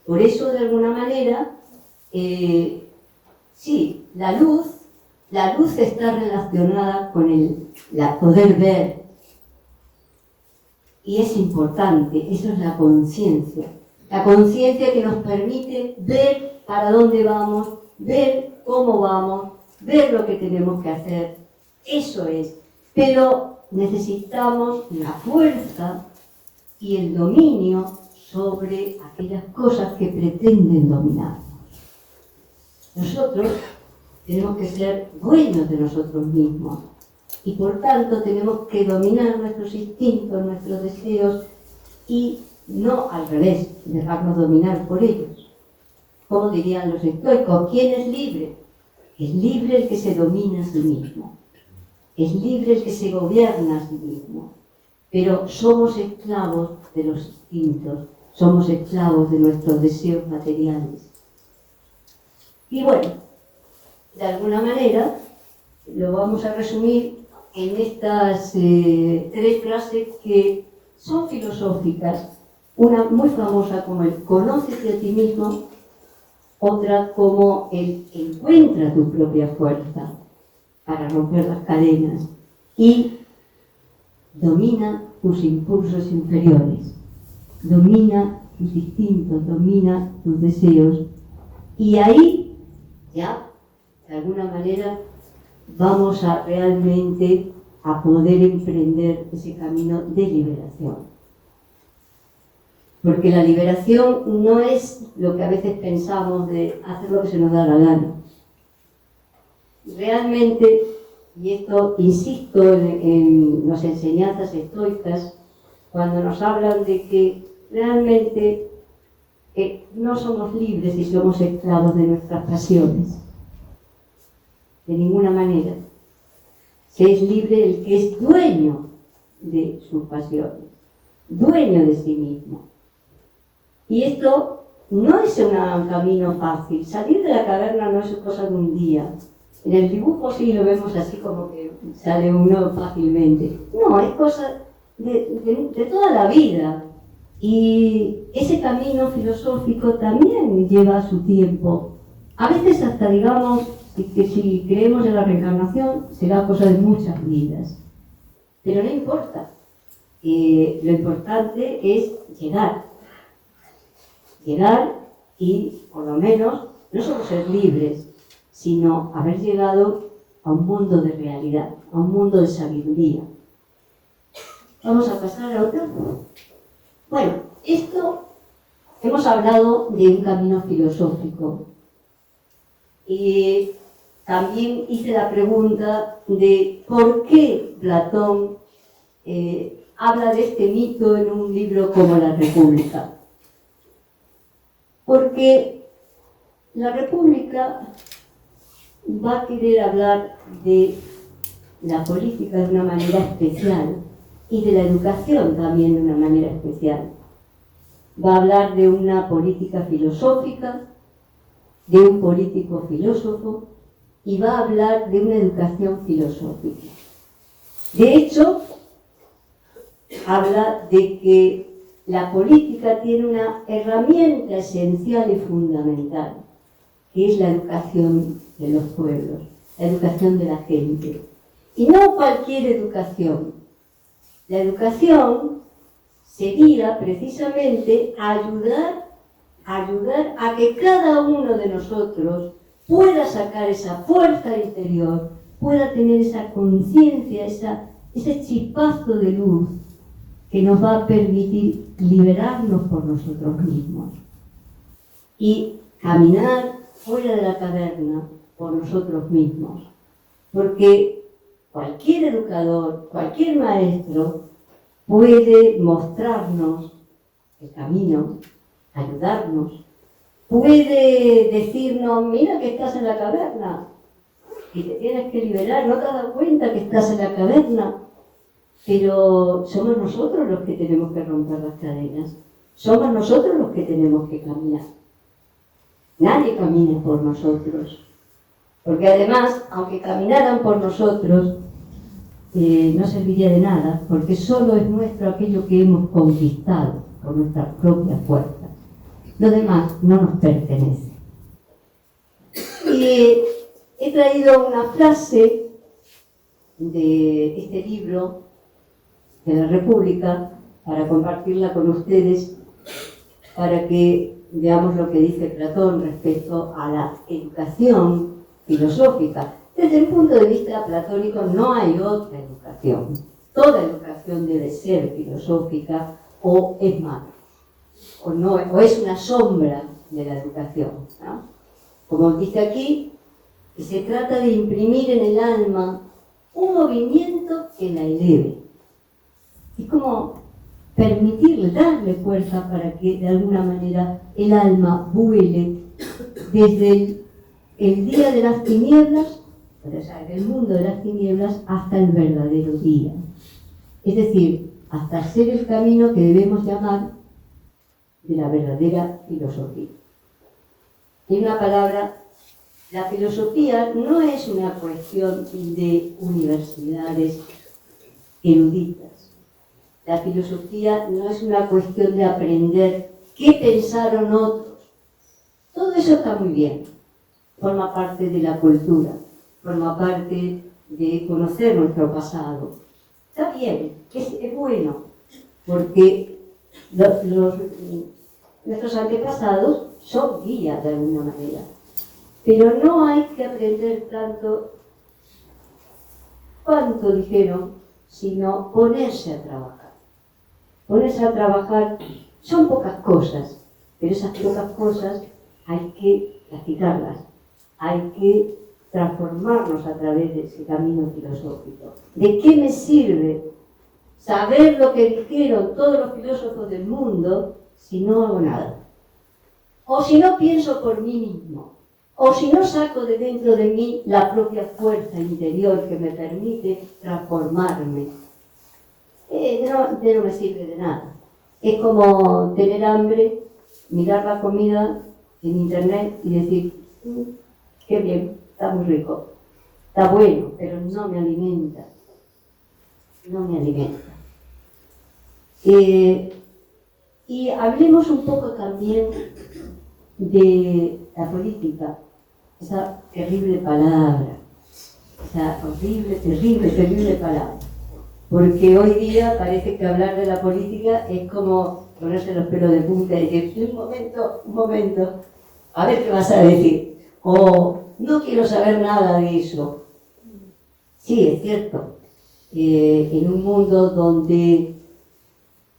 Por eso, de alguna manera, sí, la luz está relacionada con el poder ver. Y es importante, eso es la conciencia. La conciencia que nos permite ver para dónde vamos, ver cómo vamos, ver lo que tenemos que hacer. Eso es. Pero necesitamos la fuerza y el dominio sobre aquellas cosas que pretenden dominarnos. Nosotros tenemos que ser dueños de nosotros mismos y por tanto tenemos que dominar nuestros instintos, nuestros deseos y no al revés, dejarnos dominar por ellos. Como dirían los estoicos, ¿quién es libre? Es libre el que se domina a sí mismo. Es libre el que se gobierna a sí mismo. Pero somos esclavos de los instintos, somos esclavos de nuestros deseos materiales. Y bueno, de alguna manera lo vamos a resumir en estas 3 frases que son filosóficas. Una muy famosa como el conócete a ti mismo, otra como el encuentra tu propia fuerza para romper las cadenas y domina tus impulsos inferiores, domina tus instintos, domina tus deseos y ahí ya de alguna manera vamos a realmente a poder emprender ese camino de liberación. Porque la liberación no es lo que a veces pensamos de hacer lo que se nos da la gana. Realmente, y esto insisto en las enseñanzas estoicas, cuando nos hablan de que realmente no somos libres y somos esclavos de nuestras pasiones. De ninguna manera. Se es libre el que es dueño de sus pasiones, dueño de sí mismo. Y esto no es un camino fácil. Salir de la caverna no es cosa de un día. En el dibujo sí lo vemos así como que sale uno fácilmente. No, es cosa de toda la vida. Y ese camino filosófico también lleva su tiempo. A veces hasta digamos que si creemos en la reencarnación será cosa de muchas vidas. Pero no importa. lo importante es llegar y, por lo menos, no solo ser libres, sino haber llegado a un mundo de realidad, a un mundo de sabiduría. Vamos a pasar a otro. Bueno, hemos hablado de un camino filosófico y también hice la pregunta de por qué Platón habla de este mito en un libro como La República. Porque La República va a querer hablar de la política de una manera especial y de la educación también de una manera especial. Va a hablar de una política filosófica, de un político filósofo y va a hablar de una educación filosófica. De hecho, habla de que la política tiene una herramienta esencial y fundamental, que es la educación de los pueblos, la educación de la gente. Y no cualquier educación. La educación sería precisamente ayudar a que cada uno de nosotros pueda sacar esa fuerza interior, pueda tener esa conciencia, ese chispazo de luz que nos va a permitir liberarnos por nosotros mismos y caminar fuera de la caverna por nosotros mismos. Porque cualquier educador, cualquier maestro puede mostrarnos el camino, ayudarnos, puede decirnos, mira que estás en la caverna y te tienes que liberar, no te has dado cuenta que estás en la caverna. Pero somos nosotros los que tenemos que romper las cadenas, somos nosotros los que tenemos que caminar. Nadie camina por nosotros, porque además, aunque caminaran por nosotros, no serviría de nada, porque solo es nuestro aquello que hemos conquistado con nuestras propias fuerzas. Lo demás no nos pertenece. Y he traído una frase de este libro de La República para compartirla con ustedes, para que veamos lo que dice Platón respecto a la educación filosófica. Desde el punto de vista platónico no hay otra educación. Toda educación debe ser filosófica o es mala, o es una sombra de la educación, ¿no? Como dice aquí, que se trata de imprimir en el alma un movimiento que la eleve. Es como permitirle, darle fuerza para que de alguna manera el alma vuele desde el día de las tinieblas, o sea, del mundo de las tinieblas, hasta el verdadero día. Es decir, hasta ser el camino que debemos llamar de la verdadera filosofía. En una palabra, la filosofía no es una cuestión de universidades eruditas. La filosofía no es una cuestión de aprender qué pensaron otros. Todo eso está muy bien. Forma parte de la cultura, forma parte de conocer nuestro pasado. Está bien, es bueno, porque nuestros antepasados son guías de alguna manera. Pero no hay que aprender tanto cuanto dijeron, sino ponerse a trabajar. Ponerse a trabajar son pocas cosas, pero esas pocas cosas hay que practicarlas, hay que transformarnos a través de ese camino filosófico. ¿De qué me sirve saber lo que dijeron todos los filósofos del mundo si no hago nada? O si no pienso por mí mismo, o si no saco de dentro de mí la propia fuerza interior que me permite transformarme. No me sirve de nada. Es como tener hambre, mirar la comida en internet y decir, qué bien, está muy rico, está bueno, pero no me alimenta. No me alimenta. Y hablemos un poco también de la política, esa terrible palabra, esa horrible, terrible palabra. porque hoy día parece que hablar de la política es como ponerse los pelos de punta y decir, un momento, a ver qué vas a decir, o no quiero saber nada de eso. Sí, es cierto, en un mundo donde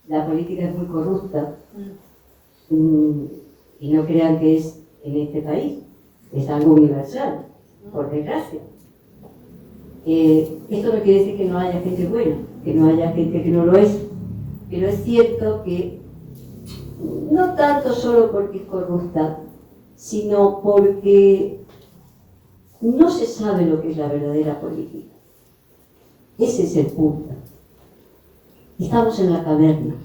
la política es muy corrupta, y no crean que es en este país, es algo universal, por desgracia. Esto no quiere decir que no haya gente buena, que no haya gente que no lo es, pero es cierto que no tanto solo porque es corrupta, sino porque no se sabe lo que es la verdadera política. Ese es el punto. Estamos en la caverna.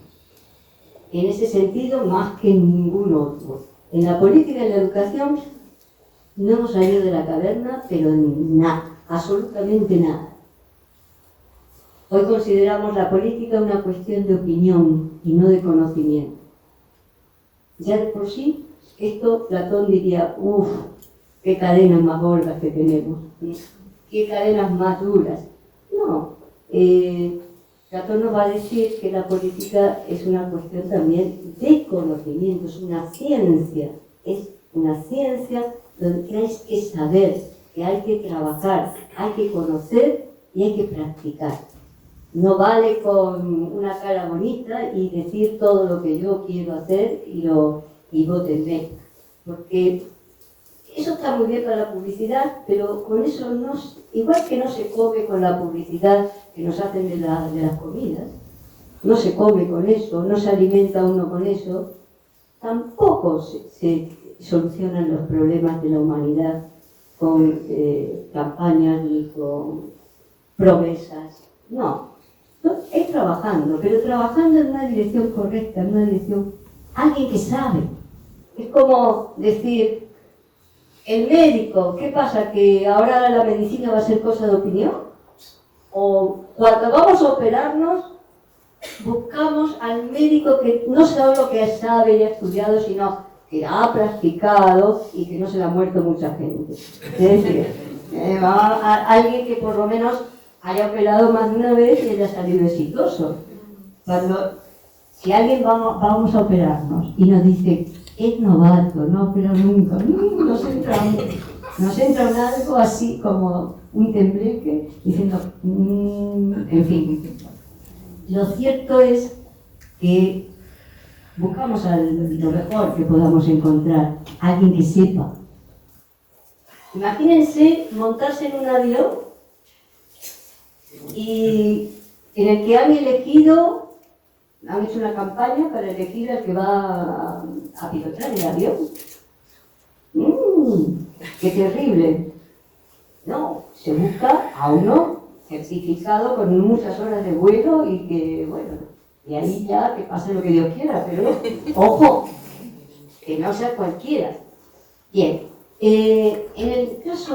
En ese sentido, más que en ningún otro. En la política y en la educación no hemos salido de la caverna, pero nada, absolutamente nada. Hoy consideramos la política una cuestión de opinión y no de conocimiento. Ya de por sí, esto Platón diría, uff, qué cadenas más gordas que tenemos, qué cadenas más duras. No, Platón nos va a decir que la política es una cuestión también de conocimiento, es una ciencia donde hay que saber, que hay que trabajar, hay que conocer y hay que practicar. No vale con una cara bonita y decir todo lo que yo quiero hacer y votenme, porque eso está muy bien para la publicidad, pero con eso no, igual que no se come con la publicidad que nos hacen de las comidas, no se come con eso, no se alimenta uno con eso, tampoco se solucionan los problemas de la humanidad con campañas ni con promesas, no, es trabajando, pero trabajando en una dirección correcta, en una dirección, alguien que sabe. Es como decir, el médico, ¿qué pasa? ¿Que ahora la medicina va a ser cosa de opinión? O cuando vamos a operarnos, buscamos al médico que no solo lo que sabe y ha estudiado, sino que ha practicado y que no se le ha muerto mucha gente. Es decir, alguien que por lo menos haya operado más de una vez y haya salido exitoso. Si alguien vamos a operarnos y nos dice, es novato, no ha operado nunca, nos entra un algo así como un tembleque diciendo, en fin. Lo cierto es que buscamos lo mejor que podamos encontrar, alguien que sepa. Imagínense montarse en un avión y en el que han hecho una campaña para elegir al que va a pilotar el avión. ¡Qué terrible! No, se busca a uno certificado con muchas horas de vuelo y que, bueno, y ahí ya que pase lo que Dios quiera, pero ojo, que no sea cualquiera. Bien, en el caso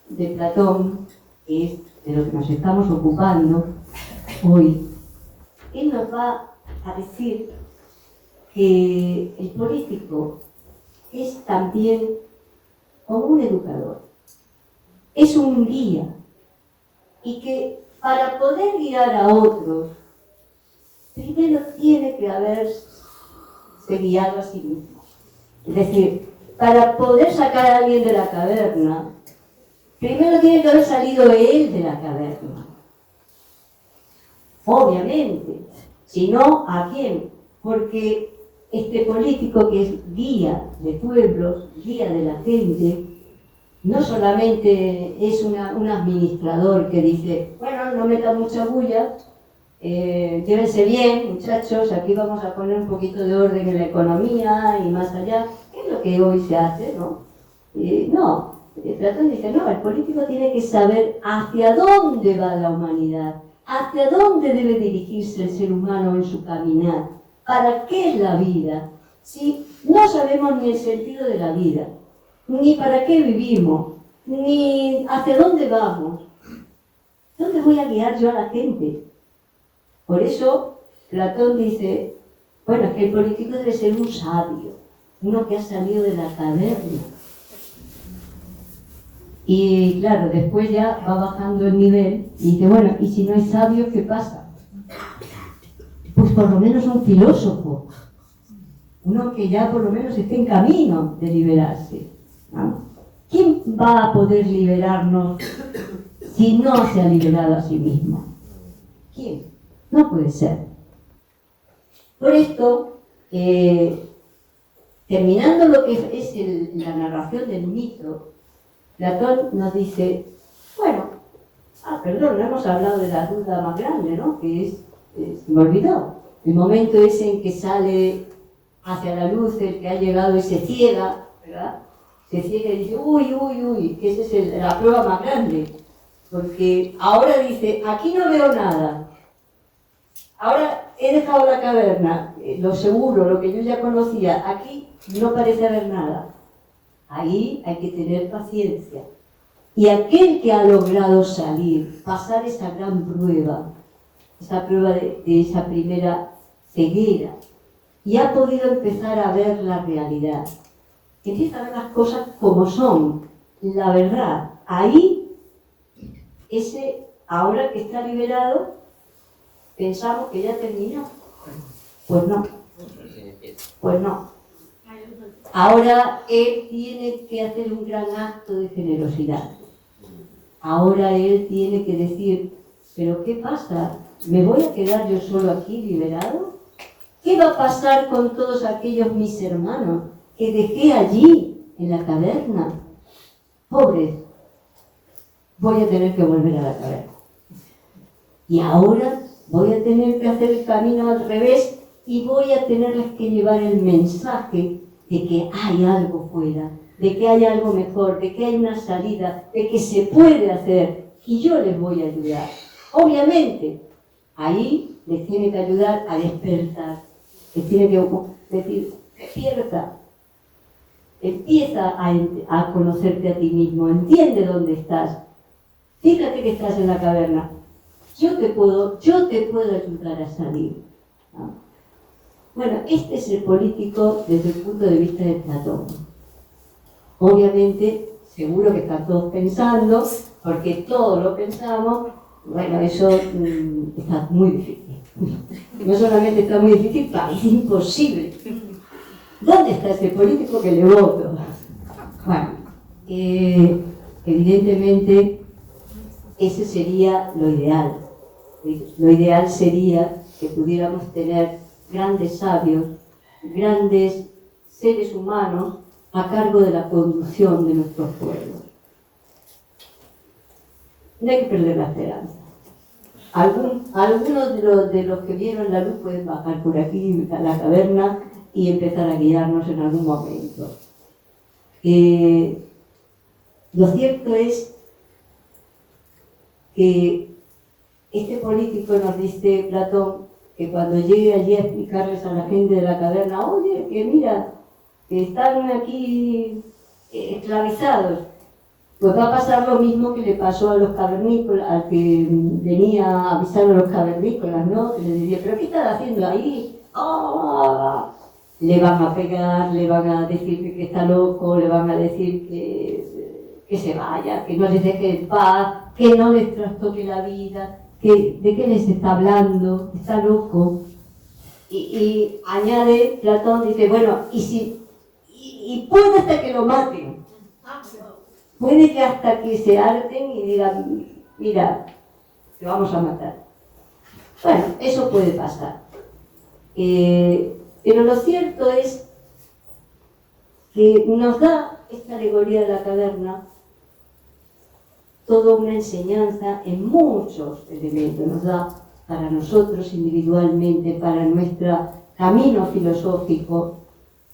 de Platón, que es de lo que nos estamos ocupando hoy, él nos va a decir que el político es también como un educador, es un guía, y que para poder guiar a otros, primero tiene que haberse guiado a sí mismo. Es decir, para poder sacar a alguien de la caverna, primero tiene que haber salido él de la caverna. Obviamente. Si no, ¿a quién? Porque este político que es guía de pueblos, guía de la gente, no solamente es un administrador que dice, bueno, no metan mucha bulla, llévense bien, muchachos, aquí vamos a poner un poquito de orden en la economía y más allá, que es lo que hoy se hace, ¿no? No, Platón dice, no, el político tiene que saber hacia dónde va la humanidad, hacia dónde debe dirigirse el ser humano en su caminar, para qué es la vida, si no sabemos ni el sentido de la vida, ni para qué vivimos, ni hacia dónde vamos. ¿Dónde voy a guiar yo a la gente? Por eso Platón dice, bueno, es que el político debe ser un sabio, uno que ha salido de la caverna. Y claro, después ya va bajando el nivel y dice, bueno, ¿y si no hay sabios, qué pasa? Pues por lo menos un filósofo, uno que ya por lo menos esté en camino de liberarse, ¿no? ¿Quién va a poder liberarnos si no se ha liberado a sí mismo? ¿Quién? No puede ser. Por esto, terminando lo que es la narración del mito, Platón nos dice, bueno, perdón, no hemos hablado de la duda más grande, ¿no? Que me olvidó, el momento ese en que sale hacia la luz, el que ha llegado y se ciega, ¿verdad? Se ciega y dice, uy, que esa es la prueba más grande, porque ahora dice, aquí no veo nada, ahora he dejado la caverna, lo seguro, lo que yo ya conocía, aquí no parece haber nada. Ahí hay que tener paciencia. Y aquel que ha logrado salir, pasar esa gran prueba, esa prueba de esa primera ceguera, y ha podido empezar a ver la realidad, empieza a ver las cosas como son, la verdad. Ahí, ahora que está liberado, pensamos que ya terminó. Pues no. Pues no. Ahora él tiene que hacer un gran acto de generosidad. Ahora él tiene que decir, ¿pero qué pasa? ¿Me voy a quedar yo solo aquí liberado? ¿Qué va a pasar con todos aquellos mis hermanos que dejé allí, en la caverna? Pobres, voy a tener que volver a la caverna. Y ahora voy a tener que hacer el camino al revés y voy a tenerles que llevar el mensaje de que hay algo fuera, de que hay algo mejor, de que hay una salida, de que se puede hacer y yo les voy a ayudar. Obviamente, ahí les tiene que ayudar a despertar, les tiene que decir, despierta, empieza a conocerte a ti mismo, entiende dónde estás, fíjate que estás en la caverna, yo te puedo ayudar a salir, ¿no? Bueno, este es el político desde el punto de vista de Platón. Obviamente, seguro que están todos pensando, porque todos lo pensamos, bueno, eso está muy difícil. No solamente está muy difícil, parece imposible. ¿Dónde está ese político que le voto? Bueno, evidentemente, ese sería lo ideal. Lo ideal sería que pudiéramos tener grandes sabios, grandes seres humanos a cargo de la conducción de nuestros pueblos. No hay que perder la esperanza. Algunos de los que vieron la luz pueden bajar por aquí a la caverna y empezar a guiarnos en algún momento. Lo cierto es que este político, nos dice Platón, que cuando llegue allí a explicarles a la gente de la caverna, oye, que mira, que están aquí esclavizados, pues va a pasar lo mismo que le pasó a los cavernícolas, al que venía a avisar a los cavernícolas, ¿no? Que les decía, ¿pero qué están haciendo ahí? ¡Oh! Le van a pegar, le van a decir que está loco, le van a decir que se vaya, que no les deje en paz, que no les trastoque la vida, ¿de qué les está hablando? Está loco. Y añade Platón, dice, bueno, y puede hasta que lo maten. Puede que hasta que se harten y digan, mira, te vamos a matar. Bueno, eso puede pasar. Pero lo cierto es que nos da esta alegoría de la caverna toda una enseñanza en muchos elementos, nos da para nosotros individualmente, para nuestro camino filosófico,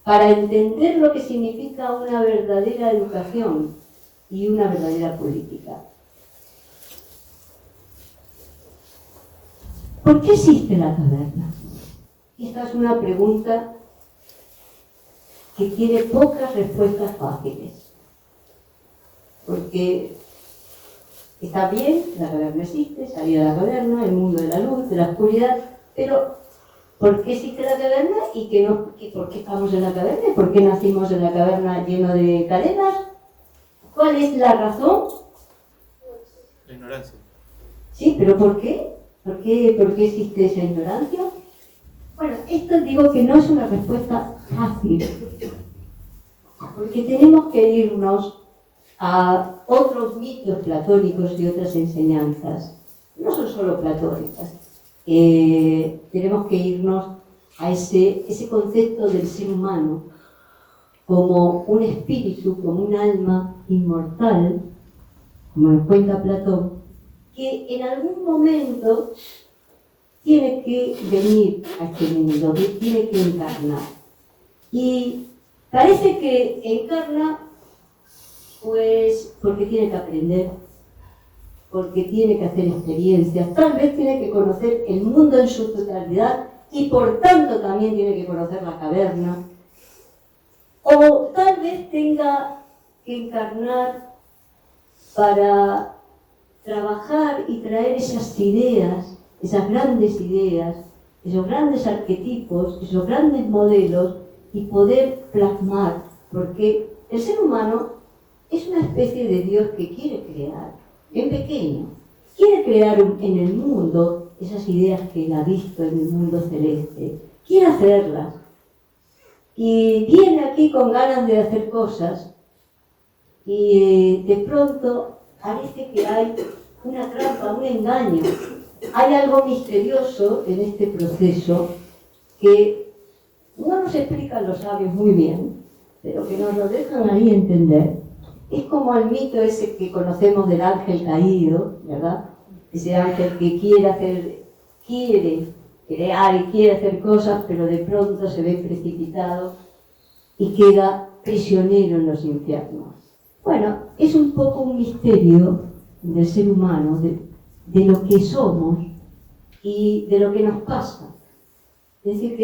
para entender lo que significa una verdadera educación y una verdadera política. ¿Por qué existe la caverna? Esta es una pregunta que tiene pocas respuestas fáciles, porque está bien, la caverna existe, salir a la caverna, el mundo de la luz, de la oscuridad, pero ¿por qué existe la caverna y por qué estamos en la caverna? ¿Por qué nacimos en la caverna lleno de cadenas? ¿Cuál es la razón? La ignorancia. Sí, pero ¿por qué? ¿Por qué existe esa ignorancia? Bueno, esto digo que no es una respuesta fácil, porque tenemos que irnos a otros mitos platónicos y otras enseñanzas. No son solo platónicas. Tenemos que irnos a ese concepto del ser humano como un espíritu, como un alma inmortal, como nos cuenta Platón, que en algún momento tiene que venir a este mundo, que tiene que encarnar. Y parece que encarna pues porque tiene que aprender, porque tiene que hacer experiencias, tal vez tiene que conocer el mundo en su totalidad y por tanto también tiene que conocer la caverna, o tal vez tenga que encarnar para trabajar y traer esas ideas, esas grandes ideas, esos grandes arquetipos, esos grandes modelos y poder plasmar, porque el ser humano es una especie de Dios que quiere crear, en pequeño, quiere crear en el mundo esas ideas que él ha visto en el mundo celeste, quiere hacerlas y viene aquí con ganas de hacer cosas y de pronto parece que hay una trampa, un engaño, hay algo misterioso en este proceso que no nos explican los sabios muy bien, pero que nos lo dejan ahí entender. Es como el mito ese que conocemos del ángel caído, ¿verdad? Ese ángel que quiere crear y quiere hacer cosas, pero de pronto se ve precipitado y queda prisionero en los infiernos. Bueno, es un poco un misterio del ser humano, de lo que somos y de lo que nos pasa. Es decir,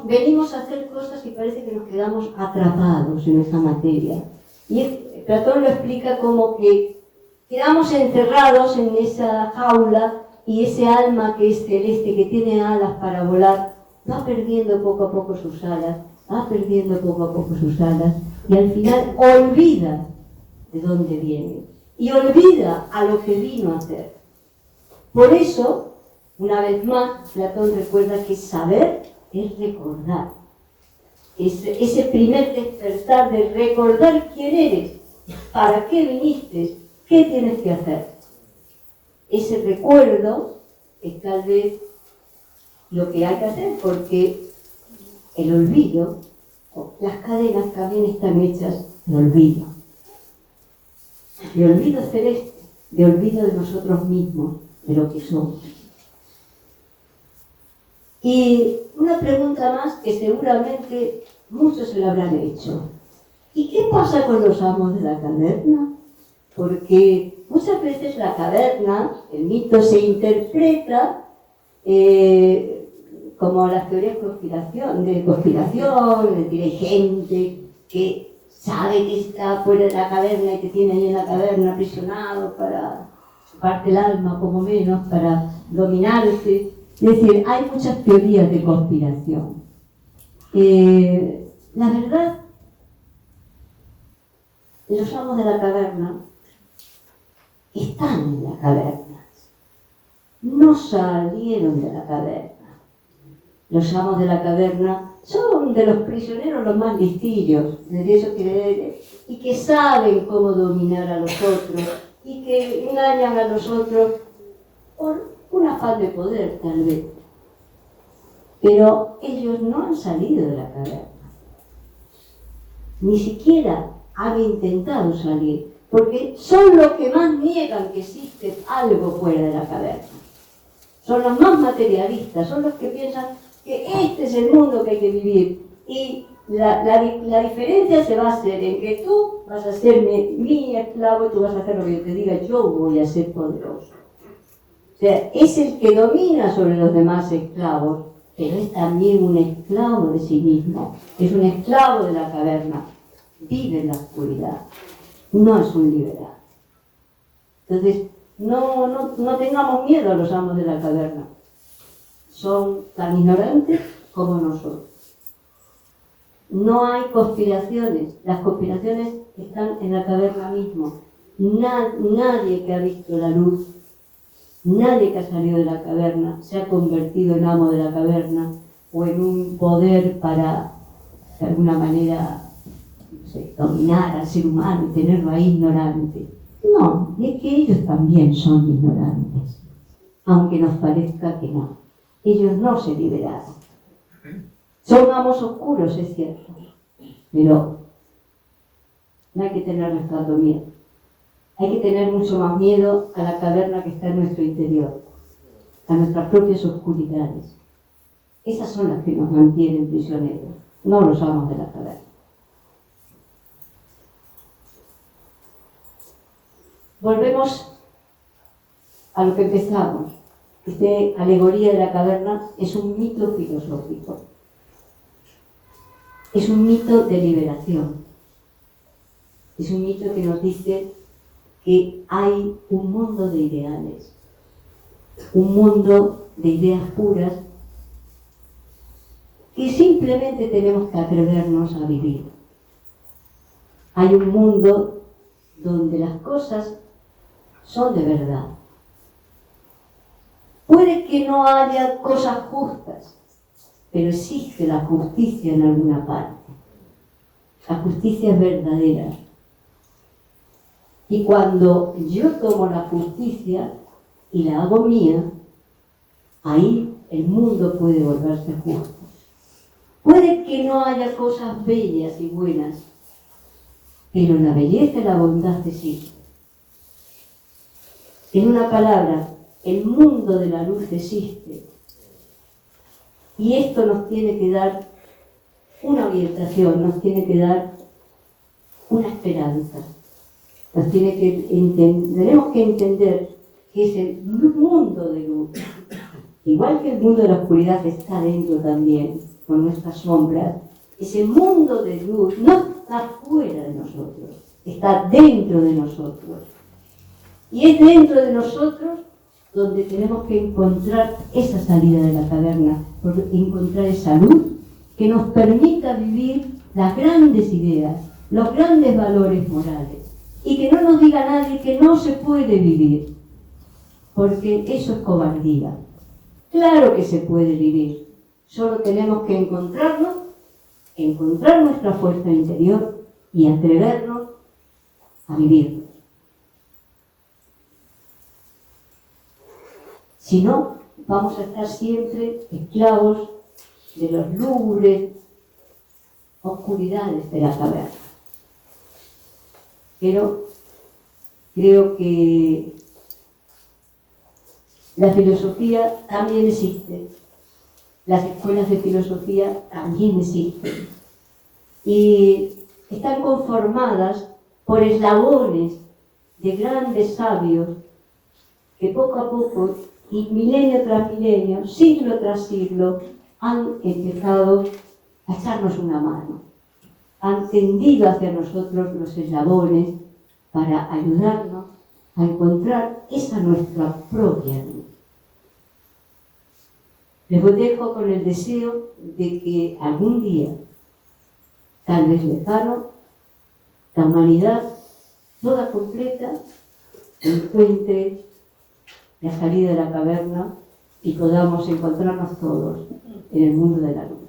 venimos a hacer cosas y parece que nos quedamos atrapados en esa materia. Y Platón lo explica como que quedamos encerrados en esa jaula y ese alma que es celeste, que tiene alas para volar, va perdiendo poco a poco sus alas, y al final olvida de dónde viene y olvida a lo que vino a hacer. Por eso, una vez más, Platón recuerda que saber es recordar. Ese primer despertar de recordar quién eres, para qué viniste, qué tienes que hacer. Ese recuerdo es tal vez lo que hay que hacer, porque el olvido, las cadenas también están hechas de olvido celeste, de olvido de nosotros mismos, de lo que somos. Y una pregunta más que seguramente muchos se lo habrán hecho. ¿Y qué pasa con los amos de la caverna? Porque muchas veces la caverna, el mito se interpreta como las teorías de conspiración, es decir, hay gente que sabe que está fuera de la caverna y que tiene ahí en la caverna aprisionado para chuparte el alma, como menos, para dominarte. Es decir, hay muchas teorías de conspiración. La verdad, los amos de la caverna están en la caverna, no salieron de la caverna. Los amos de la caverna son de los prisioneros los más listillos, y que saben cómo dominar a los otros, y que engañan a los otros por un afán de poder, tal vez. Pero ellos no han salido de la caverna. Ni siquiera han intentado salir, porque son los que más niegan que existe algo fuera de la caverna. Son los más materialistas, son los que piensan que este es el mundo que hay que vivir. Y la diferencia se va a hacer en que tú vas a ser mi esclavo y tú vas a hacer lo que yo te diga, yo voy a ser poderoso. O sea, es el que domina sobre los demás esclavos, pero es también un esclavo de sí mismo, es un esclavo de la caverna, vive en la oscuridad, no es un liberal. Entonces, no tengamos miedo a los amos de la caverna, son tan ignorantes como nosotros. No hay conspiraciones. Las conspiraciones están en la caverna mismo. Nadie que ha visto la luz, nadie que ha salido de la caverna se ha convertido en amo de la caverna o en un poder para, de alguna manera, no sé, dominar al ser humano y tenerlo ahí ignorante. No, es que ellos también son ignorantes, aunque nos parezca que no. Ellos no se liberaron. Son amos oscuros, es cierto, pero no hay que tenerles tanto miedo. Hay que tener mucho más miedo a la caverna que está en nuestro interior, a nuestras propias oscuridades. Esas son las que nos mantienen prisioneros, no los amos de la caverna. Volvemos a lo que empezamos. Esta alegoría de la caverna es un mito filosófico. Es un mito de liberación. Es un mito que nos dice que hay un mundo de ideales, un mundo de ideas puras que simplemente tenemos que atrevernos a vivir. Hay un mundo donde las cosas son de verdad. Puede que no haya cosas justas, pero existe la justicia en alguna parte. La justicia es verdadera. Y cuando yo tomo la justicia y la hago mía, ahí el mundo puede volverse justo. Puede que no haya cosas bellas y buenas, pero la belleza y la bondad existen. En una palabra, el mundo de la luz existe. Y esto nos tiene que dar una orientación, nos tiene que dar una esperanza. Tenemos que entender que es el mundo de luz. Igual que el mundo de la oscuridad está dentro también, con nuestras sombras. Ese mundo de luz no está fuera de nosotros, está dentro de nosotros. Y es dentro de nosotros donde tenemos que encontrar esa salida de la caverna, encontrar esa luz que nos permita vivir las grandes ideas, los grandes valores morales. Y que no nos diga nadie que no se puede vivir, porque eso es cobardía. Claro que se puede vivir, solo tenemos que encontrarnos, encontrar nuestra fuerza interior y atrevernos a vivir. Si no, vamos a estar siempre esclavos de los lúgubres oscuridades de la caverna. Pero creo que la filosofía también existe, las escuelas de filosofía también existen y están conformadas por eslabones de grandes sabios que poco a poco, y milenio tras milenio, siglo tras siglo, han empezado a echarnos una mano. Han tendido hacia nosotros los eslabones para ayudarnos a encontrar esa nuestra propia luz. Les dejo con el deseo de que algún día, tal vez lejano, la humanidad toda completa encuentre la salida de la caverna y podamos encontrarnos todos en el mundo de la luz.